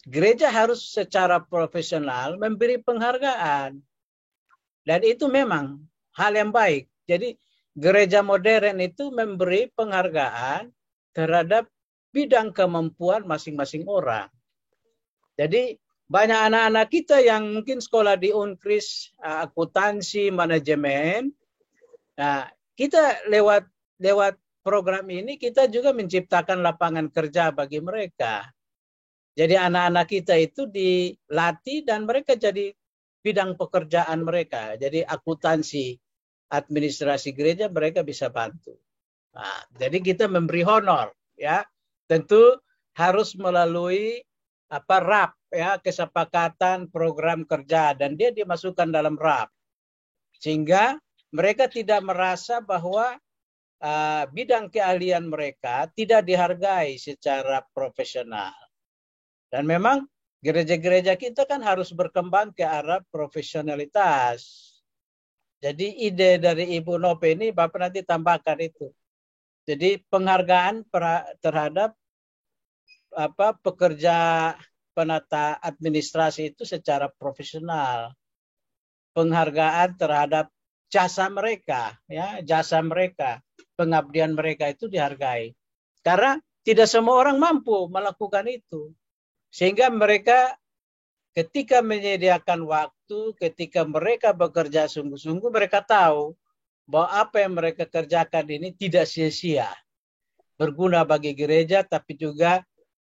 Gereja harus secara profesional memberi penghargaan. Dan itu memang hal yang baik. Jadi gereja modern itu memberi penghargaan terhadap bidang kemampuan masing-masing orang. Jadi banyak anak-anak kita yang mungkin sekolah di Unkris, akuntansi, manajemen. Nah, kita lewat program ini kita juga menciptakan lapangan kerja bagi mereka. Jadi anak-anak kita itu dilatih dan mereka jadi bidang pekerjaan mereka. Jadi akuntansi, administrasi gereja mereka bisa bantu. Nah, jadi kita memberi honor, ya. Tentu harus melalui RAP, ya, kesepakatan program kerja, dan dia dimasukkan dalam RAP, sehingga mereka tidak merasa bahwa bidang keahlian mereka tidak dihargai secara profesional. Dan memang gereja-gereja kita kan harus berkembang ke arah profesionalitas. Jadi ide dari Ibu Nope ini Bapak nanti tambahkan itu. Jadi penghargaan terhadap pekerja penata administrasi itu secara profesional. Penghargaan terhadap jasa mereka, ya, jasa mereka, pengabdian mereka itu dihargai. Karena tidak semua orang mampu melakukan itu. Sehingga mereka ketika menyediakan waktu, ketika mereka bekerja sungguh-sungguh, mereka tahu bahwa apa yang mereka kerjakan ini tidak sia-sia. Berguna bagi gereja, tapi juga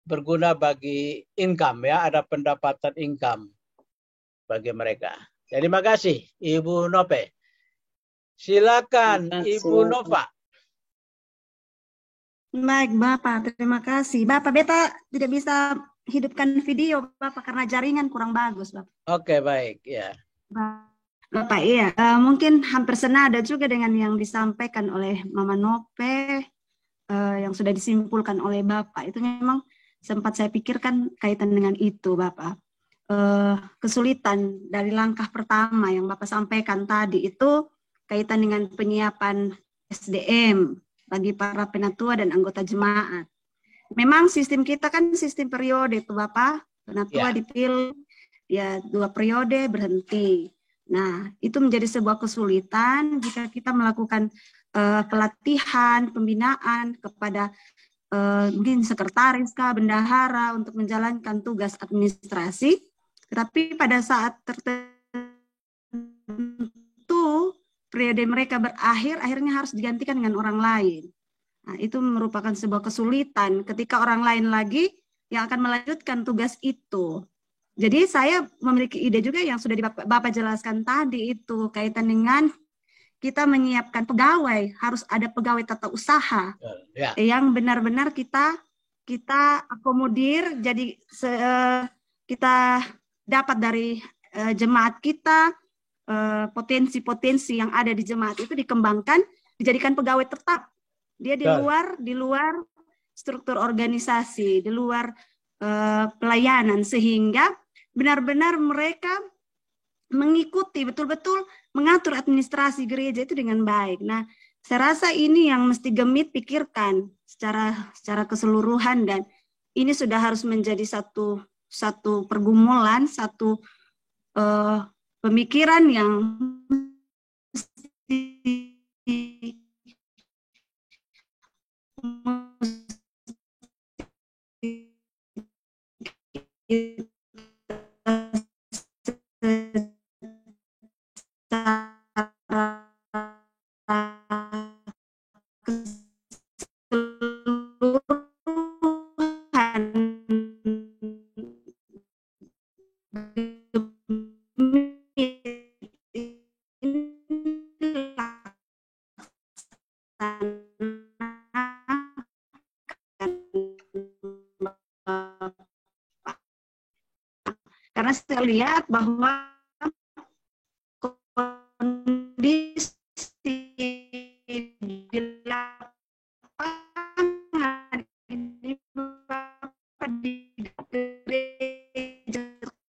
berguna bagi income, ya, ada pendapatan income bagi mereka. Jadi terima kasih Ibu Nope. Silakan Ibu Nova. Baik Bapak, terima kasih. Bapak, beta tidak bisa hidupkan video Bapak karena jaringan kurang bagus Bapak. Oke, baik, ya. Bapak, iya, mungkin hampir senada juga dengan yang disampaikan oleh Mama Nope, yang sudah disimpulkan oleh Bapak. Itu memang sempat saya pikirkan kaitan dengan itu Bapak. Kesulitan dari langkah pertama yang Bapak sampaikan tadi itu kaitan dengan penyiapan SDM bagi para penatua dan anggota jemaat. Memang sistem kita kan sistem periode itu Bapak, penatua dipilih ya 2 periode berhenti. Nah, itu menjadi sebuah kesulitan jika kita melakukan pelatihan, pembinaan kepada mungkin sekretaris, bendahara untuk menjalankan tugas administrasi. Tetapi pada saat tertentu periode mereka berakhir, akhirnya harus digantikan dengan orang lain. Nah, itu merupakan sebuah kesulitan ketika orang lain lagi yang akan melanjutkan tugas itu. Jadi saya memiliki ide juga yang sudah Bapak jelaskan tadi itu kaitan dengan kita menyiapkan pegawai, harus ada pegawai tata usaha yang benar-benar kita akomodir, jadi kita dapat dari jemaat kita, potensi-potensi yang ada di jemaat itu dikembangkan, dijadikan pegawai tetap. Dia di luar struktur organisasi, di luar pelayanan, sehingga benar-benar mereka mengikuti betul-betul mengatur administrasi gereja itu dengan baik. Nah, saya rasa ini yang mesti Gemit pikirkan secara keseluruhan, dan ini sudah harus menjadi satu pergumulan, satu pemikiran yang karena saya lihat bahwa kondisi di lapangan ini di gereja,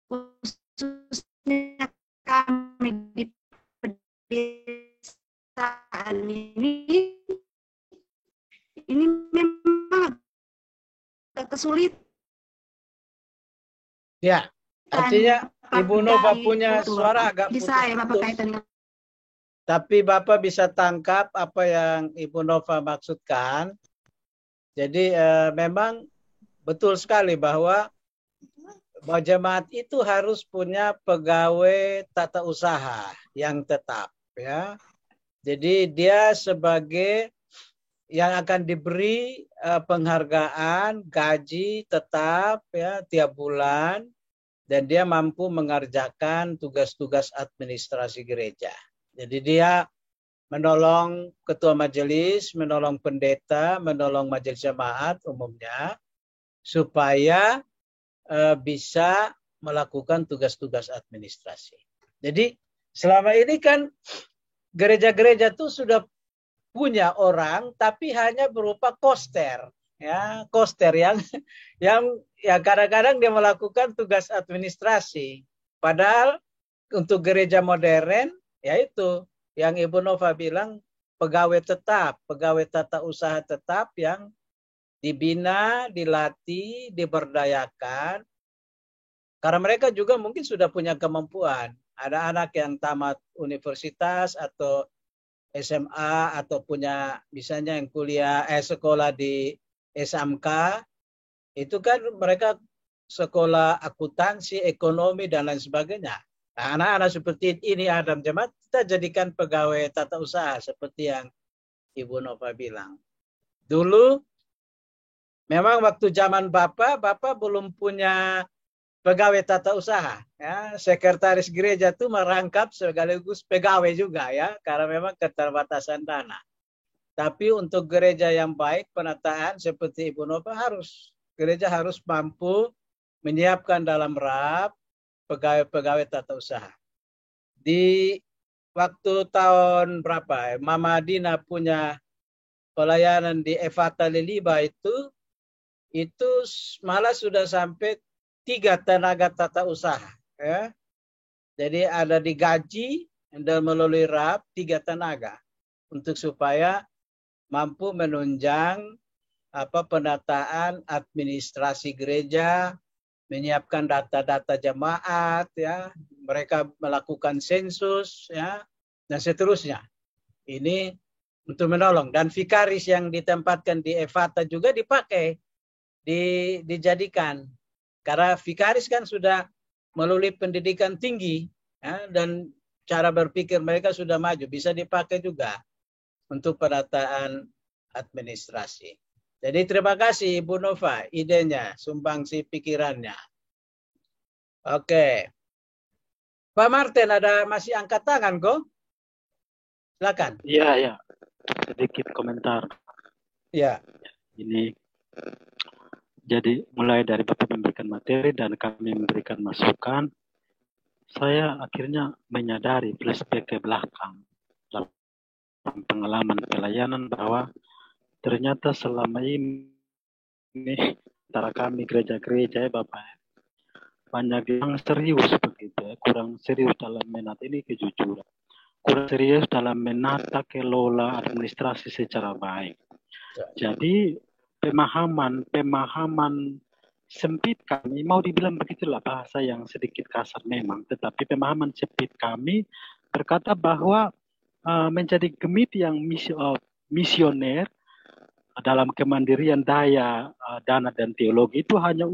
khususnya kami di pedesaan ini memang kesulitan. Ya. Artinya Ibu Nova punya suara agak putus-putus. Tapi Bapak bisa tangkap apa yang Ibu Nova maksudkan. Jadi memang betul sekali bahwa jemaat itu harus punya pegawai tata usaha yang tetap, ya. Jadi dia sebagai yang akan diberi penghargaan, gaji tetap, ya, tiap bulan. Dan dia mampu mengerjakan tugas-tugas administrasi gereja. Jadi dia menolong ketua majelis, menolong pendeta, menolong majelis jemaat umumnya, supaya bisa melakukan tugas-tugas administrasi. Jadi selama ini kan gereja-gereja itu sudah punya orang tapi hanya berupa koster, ya, koster yang ya kadang-kadang dia melakukan tugas administrasi. Padahal untuk gereja modern, yaitu yang Ibu Nova bilang pegawai tetap, pegawai tata usaha tetap yang dibina, dilatih, diberdayakan. Karena mereka juga mungkin sudah punya kemampuan. Ada anak yang tamat universitas atau SMA atau punya misalnya yang kuliah sekolah di SMK, itu kan mereka sekolah akuntansi, ekonomi dan lain sebagainya. Nah, anak-anak seperti ini Adam Jemaat kita jadikan pegawai tata usaha seperti yang Ibu Nova bilang. Dulu memang waktu zaman Bapak belum punya pegawai tata usaha, ya. Sekretaris gereja itu merangkap sekaligus pegawai juga, ya, karena memang keterbatasan dana. Tapi untuk gereja yang baik, penataan seperti Ibu Nova gereja harus mampu menyiapkan dalam RAP pegawai-pegawai tata usaha. Di waktu tahun berapa, Mama Dina punya pelayanan di Evata Liliba itu malah sudah sampai 3 tenaga tata usaha, ya. Jadi ada digaji dan melalui RAP 3 tenaga untuk supaya mampu menunjang penataan administrasi gereja, menyiapkan data-data jemaat, ya. Mereka melakukan sensus, ya, dan seterusnya. Ini untuk menolong, dan vikaris yang ditempatkan di Evata juga dipakai, dijadikan. Karena vikaris kan sudah melalui pendidikan tinggi, ya, dan cara berpikir mereka sudah maju, bisa dipakai juga untuk penataan administrasi. Jadi terima kasih Ibu Nova, idenya, sumbangsi pikirannya. Oke. Pak Martin, masih angkat tangan kok? Silakan. Iya. Sedikit komentar. Ya. Ini jadi mulai dari Bapak memberikan materi dan kami memberikan masukan, saya akhirnya menyadari flashback ke belakang dalam pengalaman pelayanan bahwa ternyata selama ini antara kami gereja-gereja, ya Bapak, banyak yang serius begitu, kurang serius dalam menata ini kejujuran, kurang serius dalam menata kelola administrasi secara baik. Jadi pemahaman sempit kami, mau dibilang begitulah, bahasa yang sedikit kasar memang, tetapi pemahaman sempit kami berkata bahwa menjadi gemit yang misioner dalam kemandirian daya, dana dan teologi itu hanya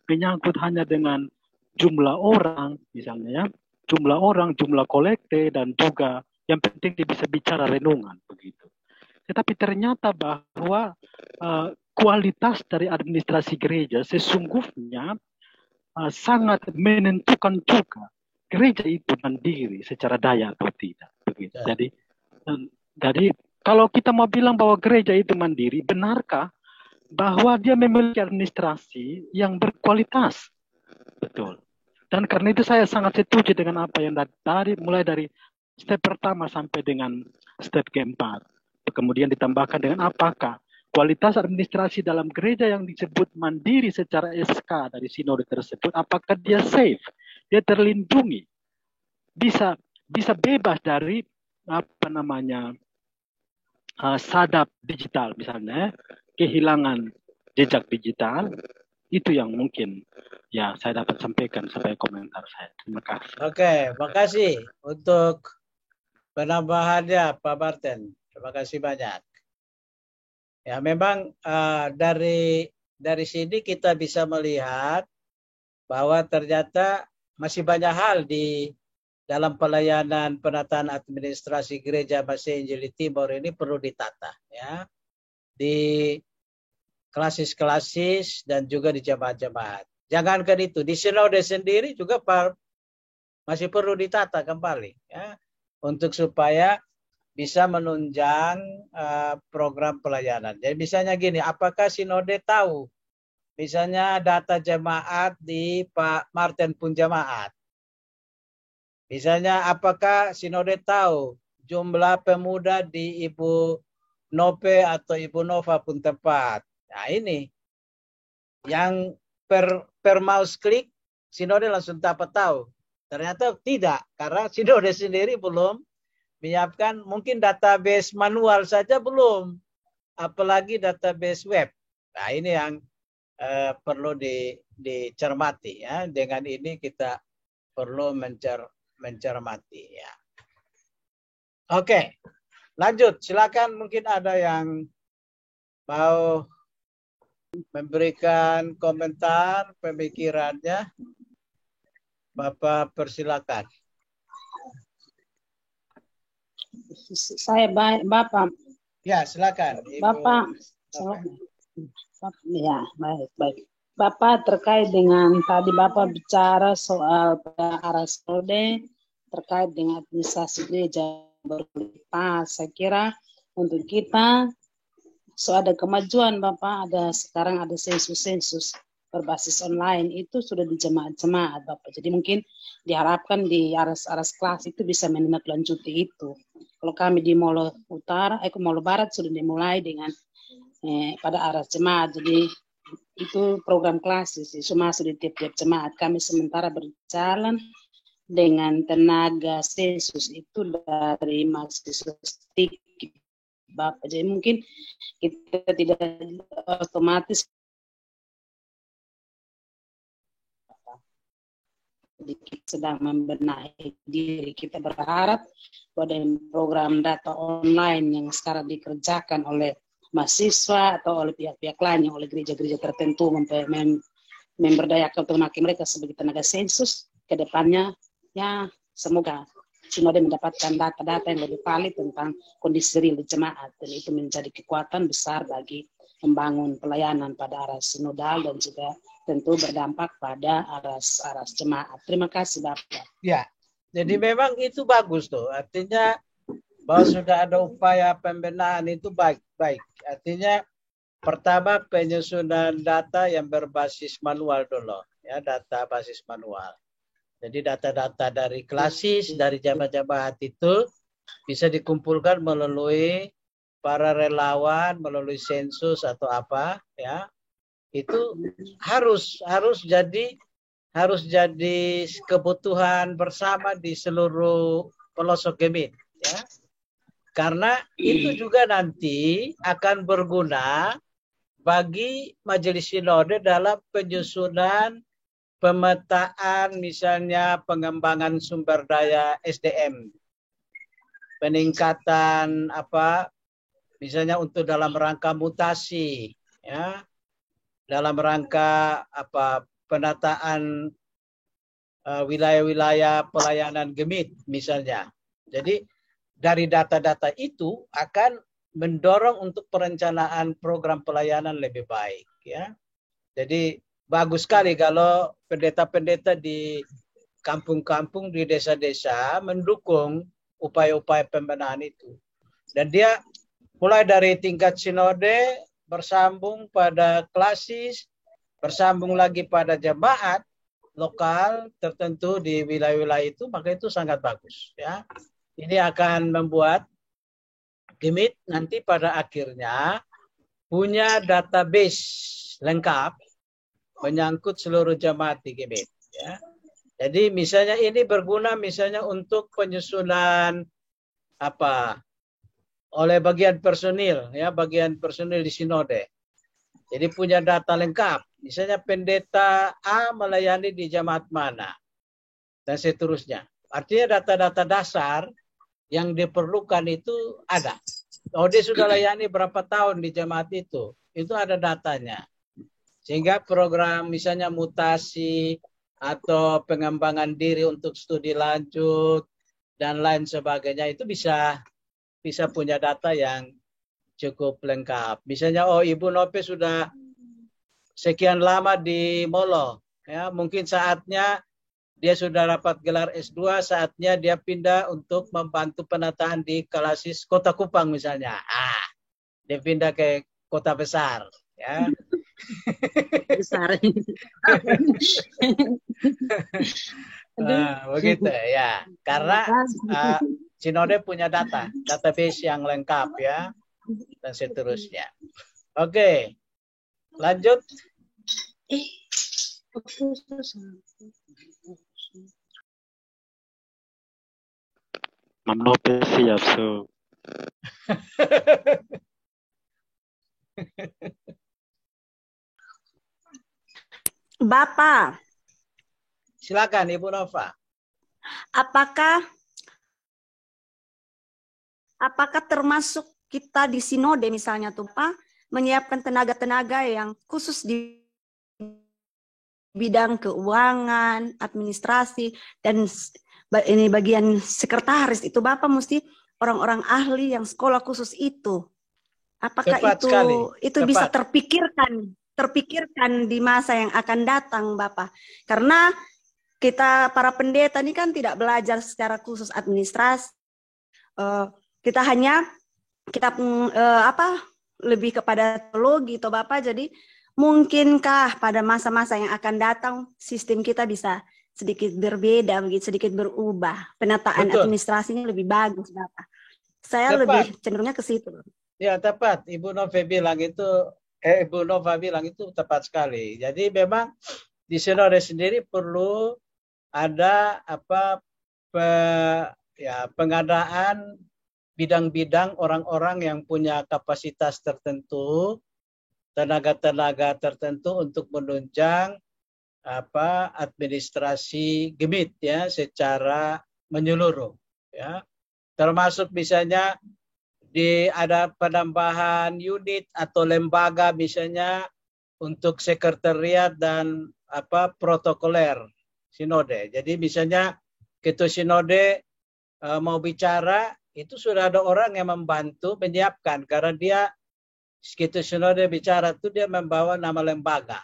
menyangkut hanya dengan jumlah orang, misalnya, ya, jumlah orang, jumlah kolekte, dan juga yang penting dia bisa bicara renungan begitu. Tetapi ternyata bahwa kualitas dari administrasi gereja sesungguhnya sangat menentukan juga gereja itu mandiri secara daya atau tidak. Begitu. Jadi kalau kita mau bilang bahwa gereja itu mandiri, benarkah bahwa dia memiliki administrasi yang berkualitas? Betul. Dan karena itu saya sangat setuju dengan apa yang tadi, mulai dari step pertama sampai dengan step keempat. Kemudian ditambahkan dengan apakah kualitas administrasi dalam gereja yang disebut mandiri secara SK dari sinode tersebut, apakah dia safe, dia terlindungi, bisa bebas dari sadap digital, misalnya kehilangan jejak digital. Itu yang mungkin ya saya dapat sampaikan sebagai komentar saya. Terima kasih. Oke, makasih untuk penambahannya Pak Martin. Terima kasih banyak. Ya, memang dari sini kita bisa melihat bahwa ternyata masih banyak hal di dalam pelayanan penataan administrasi gereja Masih Injili Timur ini perlu ditata, ya, di klasis-klasis dan juga di jemaat-jemaat. Jangankan itu, di sinode sendiri juga masih perlu ditata kembali, ya, untuk supaya bisa menunjang program pelayanan. Jadi misalnya gini, apakah sinode tahu misalnya data jemaat di Pak Martin pun jemaat? Misalnya apakah sinode tahu jumlah pemuda di Ibu Nope atau Ibu Nova pun tepat. Nah ini yang per mouse klik Sinode langsung dapat tahu. Ternyata tidak, karena Sinode sendiri belum menyiapkan, mungkin database manual saja belum, apalagi database web. Nah ini yang perlu dicermati ya. Dengan ini kita perlu mencermati ya. Oke, lanjut. Silakan, mungkin ada yang mau memberikan komentar pemikirannya. Bapak persilakan. Saya Bapak. Ya, silakan. Ibu. Bapak. Ya, baik. Bapak, terkait dengan tadi Bapak bicara soal arah sinode terkait dengan administrasi gereja berkualitas. Saya kira untuk kita ada kemajuan Bapak, sekarang ada sensus berbasis online itu sudah di jemaat-jemaat Bapak. Jadi mungkin diharapkan di aras kelas itu bisa menindaklanjuti itu. Kalau kami di Molo Barat sudah dimulai dengan pada aras jemaat. Jadi itu program klasis, semua sudah di tiap-tiap jemaat. Kami sementara berjalan dengan tenaga sensus itu dari mahasiswa stik Bapak. Jadi mungkin kita tidak otomatis kita sedang membenahi diri. Kita berharap pada program data online yang sekarang dikerjakan oleh mahasiswa atau oleh pihak-pihak lain, oleh gereja-gereja tertentu memberdayakan untuk memakai mereka sebagai tenaga sensus ke depannya, ya semoga Sinode mendapatkan data-data yang lebih valid tentang kondisi real jemaat, dan itu menjadi kekuatan besar bagi membangun pelayanan pada aras sinodal dan juga tentu berdampak pada aras jemaat. Terima kasih Bapak. Ya, jadi memang itu bagus tuh, artinya bahwa sudah ada upaya pembenahan itu baik. Artinya pertama penyusunan data yang berbasis manual dulu, ya, data basis manual. Jadi data-data dari klasis, dari jemaat-jemaat itu bisa dikumpulkan melalui para relawan, melalui sensus atau apa, ya. Itu harus jadi kebutuhan bersama di seluruh pelosok Gemit, ya. Karena itu juga nanti akan berguna bagi Majelis Sinode dalam penyusunan, pemetaan, misalnya pengembangan sumber daya SDM, peningkatan misalnya untuk dalam rangka mutasi, ya, dalam rangka penataan wilayah-wilayah pelayanan Gemit misalnya. Jadi dari data-data itu akan mendorong untuk perencanaan program pelayanan lebih baik, ya. Jadi bagus sekali kalau pendeta-pendeta di kampung-kampung, di desa-desa mendukung upaya-upaya pembenahan itu. Dan dia mulai dari tingkat sinode, bersambung pada klasis, bersambung lagi pada jemaat lokal tertentu di wilayah-wilayah itu, maka itu sangat bagus, ya. Ini akan membuat Gemit nanti pada akhirnya punya database lengkap menyangkut seluruh jemaat di Gemit, ya. Jadi misalnya ini berguna misalnya untuk penyusunan oleh bagian personil, ya, bagian personil di sinode. Jadi punya data lengkap. Misalnya pendeta A melayani di jemaat mana dan seterusnya. Artinya data-data dasar yang diperlukan itu ada. Oh, dia sudah layani berapa tahun di jemaat itu ada datanya. Sehingga program misalnya mutasi atau pengembangan diri untuk studi lanjut dan lain sebagainya itu bisa punya data yang cukup lengkap. Misalnya, Ibu Nope sudah sekian lama di Molo, ya, mungkin saatnya dia sudah dapat gelar S2, saatnya dia pindah untuk membantu penataan di Kalasis Kota Kupang misalnya. Dia pindah ke kota besar, ya. Besar. Begitu ya. Karena Sinode punya database yang lengkap, ya. dan seterusnya. Oke, lanjut. Mam Nope siap, so. Bapak, Silakan Ibu Nova. apakah termasuk kita di sinode misalnya tuh Pak, menyiapkan tenaga-tenaga yang khusus di bidang keuangan, administrasi, dan ini bagian sekretaris, itu Bapak mesti orang-orang ahli yang sekolah khusus itu. Apakah Tepat sekali. itu bisa terpikirkan di masa yang akan datang, Bapak? Karena kita para pendeta ini kan tidak belajar secara khusus administrasi. Kita hanya lebih kepada teologi, toh Bapak. Jadi mungkinkah pada masa-masa yang akan datang sistem kita bisa sedikit berbeda, begitu sedikit berubah, penataan administrasinya lebih bagus, Bapak? Saya lebih cenderungnya ke situ. Ya, tepat. Ibu Nova bilang itu tepat sekali. Jadi memang di sinode sendiri perlu ada pengadaan bidang-bidang orang-orang yang punya kapasitas tertentu, tenaga-tenaga tertentu untuk menunjang administrasi gemit ya secara menyeluruh ya. Termasuk misalnya ada penambahan unit atau lembaga misalnya untuk sekretariat dan protokoler sinode. Jadi misalnya ketua sinode mau bicara, itu sudah ada orang yang membantu menyiapkan, karena dia ketua sinode bicara itu dia membawa nama lembaga,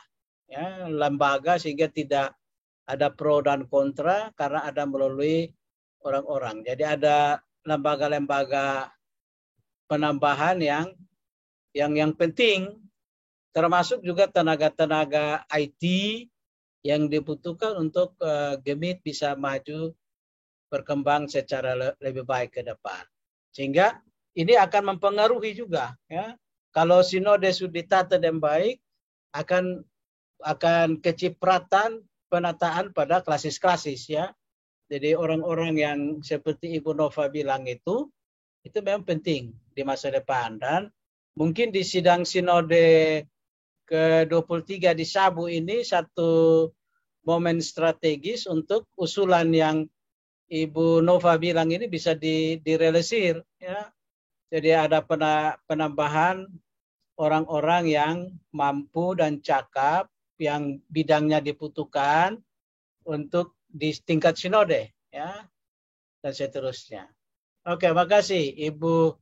ya, lembaga sehingga tidak ada pro dan kontra karena ada melalui orang-orang. Jadi ada lembaga-lembaga penambahan yang penting, termasuk juga tenaga-tenaga IT yang dibutuhkan untuk gemit bisa maju berkembang secara lebih baik ke depan. Sehingga ini akan mempengaruhi juga ya. Kalau sinode sudah ditata dengan baik, akan kecipratan penataan pada klasis-klasis ya. Jadi orang-orang yang seperti Ibu Nova bilang itu memang penting di masa depan. Dan mungkin di sidang sinode ke-23 di Sabu ini satu momen strategis untuk usulan yang Ibu Nova bilang ini bisa direalisir ya. Jadi ada penambahan orang-orang yang mampu dan cakap yang bidangnya dibutuhkan untuk di tingkat sinode ya, dan seterusnya. Oke, makasih Ibu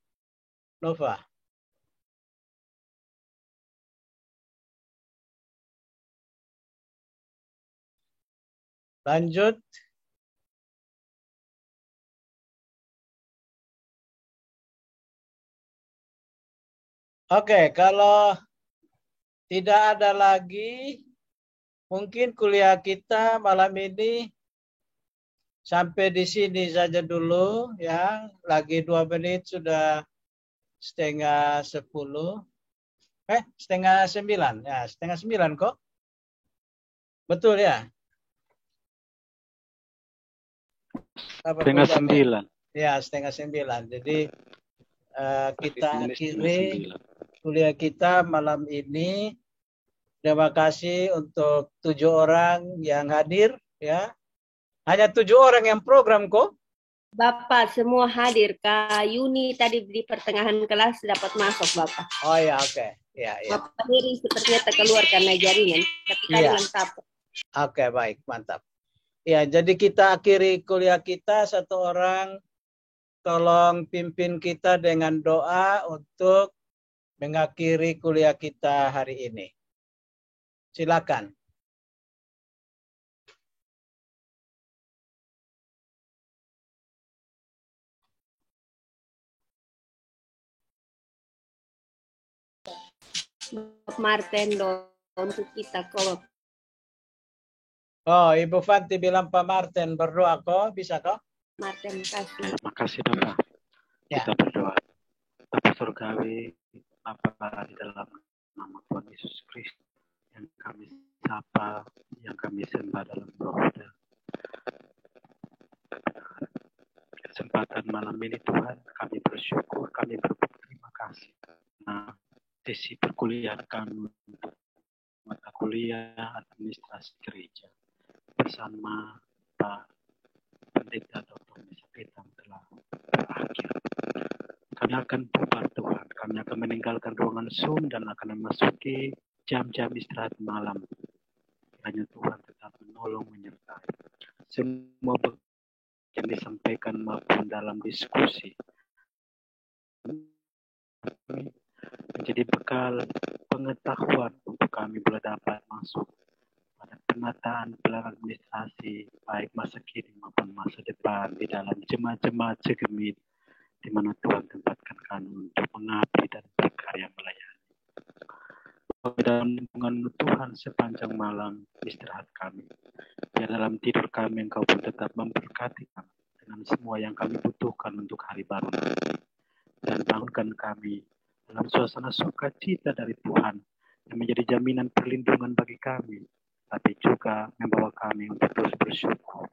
Nova. Lanjut. Oke, kalau tidak ada lagi, mungkin kuliah kita malam ini sampai di sini saja dulu ya. Lagi 2 menit sudah 8:30. 8:30 ya, 8:30 kok. Betul ya? 8:30. Ya, 8:30. Jadi kita akhiri kuliah kita malam ini. Terima kasih untuk 7 orang yang hadir ya. Hanya 7 orang yang program kok. Bapak semua hadir. Kak Yuni tadi di pertengahan kelas dapat masuk Bapak. Oh ya, oke. Ya. Bapak Heri sepertinya terkeluar karena jaringan. Tapi tadi mantap. Oke, baik, mantap. Ya, jadi kita akhiri kuliah kita. Satu orang tolong pimpin kita dengan doa untuk mengakhiri kuliah kita hari ini. Silakan. Martin untuk kita kok. Oh, Ibu Fanti bilang Pak Martin berdoa kok, bisa kok? Martin, makasih. Makasih Bapak. Ya. Kita berdoa. Bapak surgawi, Bapa di dalam nama Tuhan Yesus Kristus yang kami sapa, yang kami sembah dalam roh dan kesempatan malam ini Tuhan, kami bersyukur, kami berterima kasih. Nah, sesi perkuliahan kami untuk mata kuliah administrasi gereja bersama Pak Pendeta Dr. Mesa Petang telah berakhir. Kami akan bubar Tuhan, kami akan meninggalkan ruangan Zoom dan akan memasuki jam-jam istirahat malam. Kiranya Tuhan tetap menolong, menyertai. Semua yang disampaikan maupun dalam diskusi menjadi bekal pengetahuan untuk kami boleh dapat masuk pada penataan pelayanan administrasi baik masa kini maupun masa depan di dalam jemaat-jemaat segemit di mana Tuhan tempatkan kami untuk mengabdi dan berkarya melayani. Dalam lindungan Tuhan sepanjang malam istirahat kami. Biar dalam tidur kami Engkau pun tetap memberkati kami dengan semua yang kami butuhkan untuk hari baru nanti. Dan bangunkan kami dalam suasana sukacita dari Tuhan yang menjadi jaminan perlindungan bagi kami, tapi juga membawa kami untuk terus bersyukur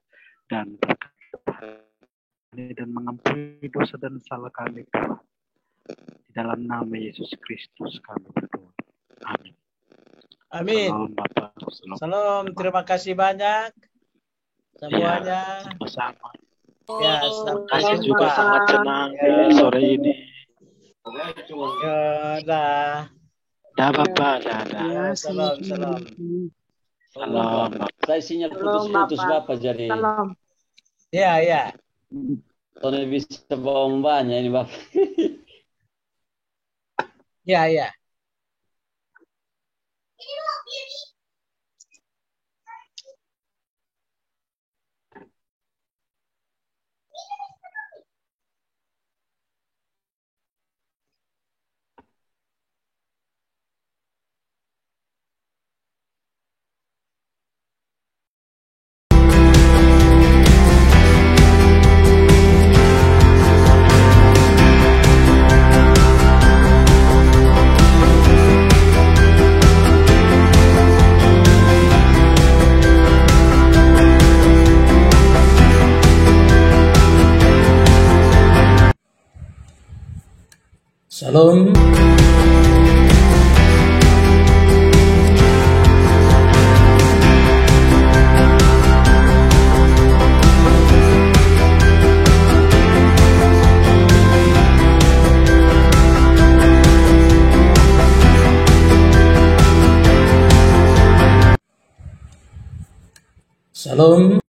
dan berkata dan mengampuni dosa dan salah kami Tuhan. Di dalam nama Yesus Kristus kami berdoa. Amin. Amin. Salam Bapak. Salam. Terima kasih banyak semuanya. Sama-sama. Ya, Saya juga sangat senang sore ini. Ya, dah. Dah Bapak, dah. Salam. Salam Bapak. Saya sinyal putus-putus Bapak jadi. Salam. Ya. Tony bisa bawa banyak ini Bapak. Ya. Salam. Salam.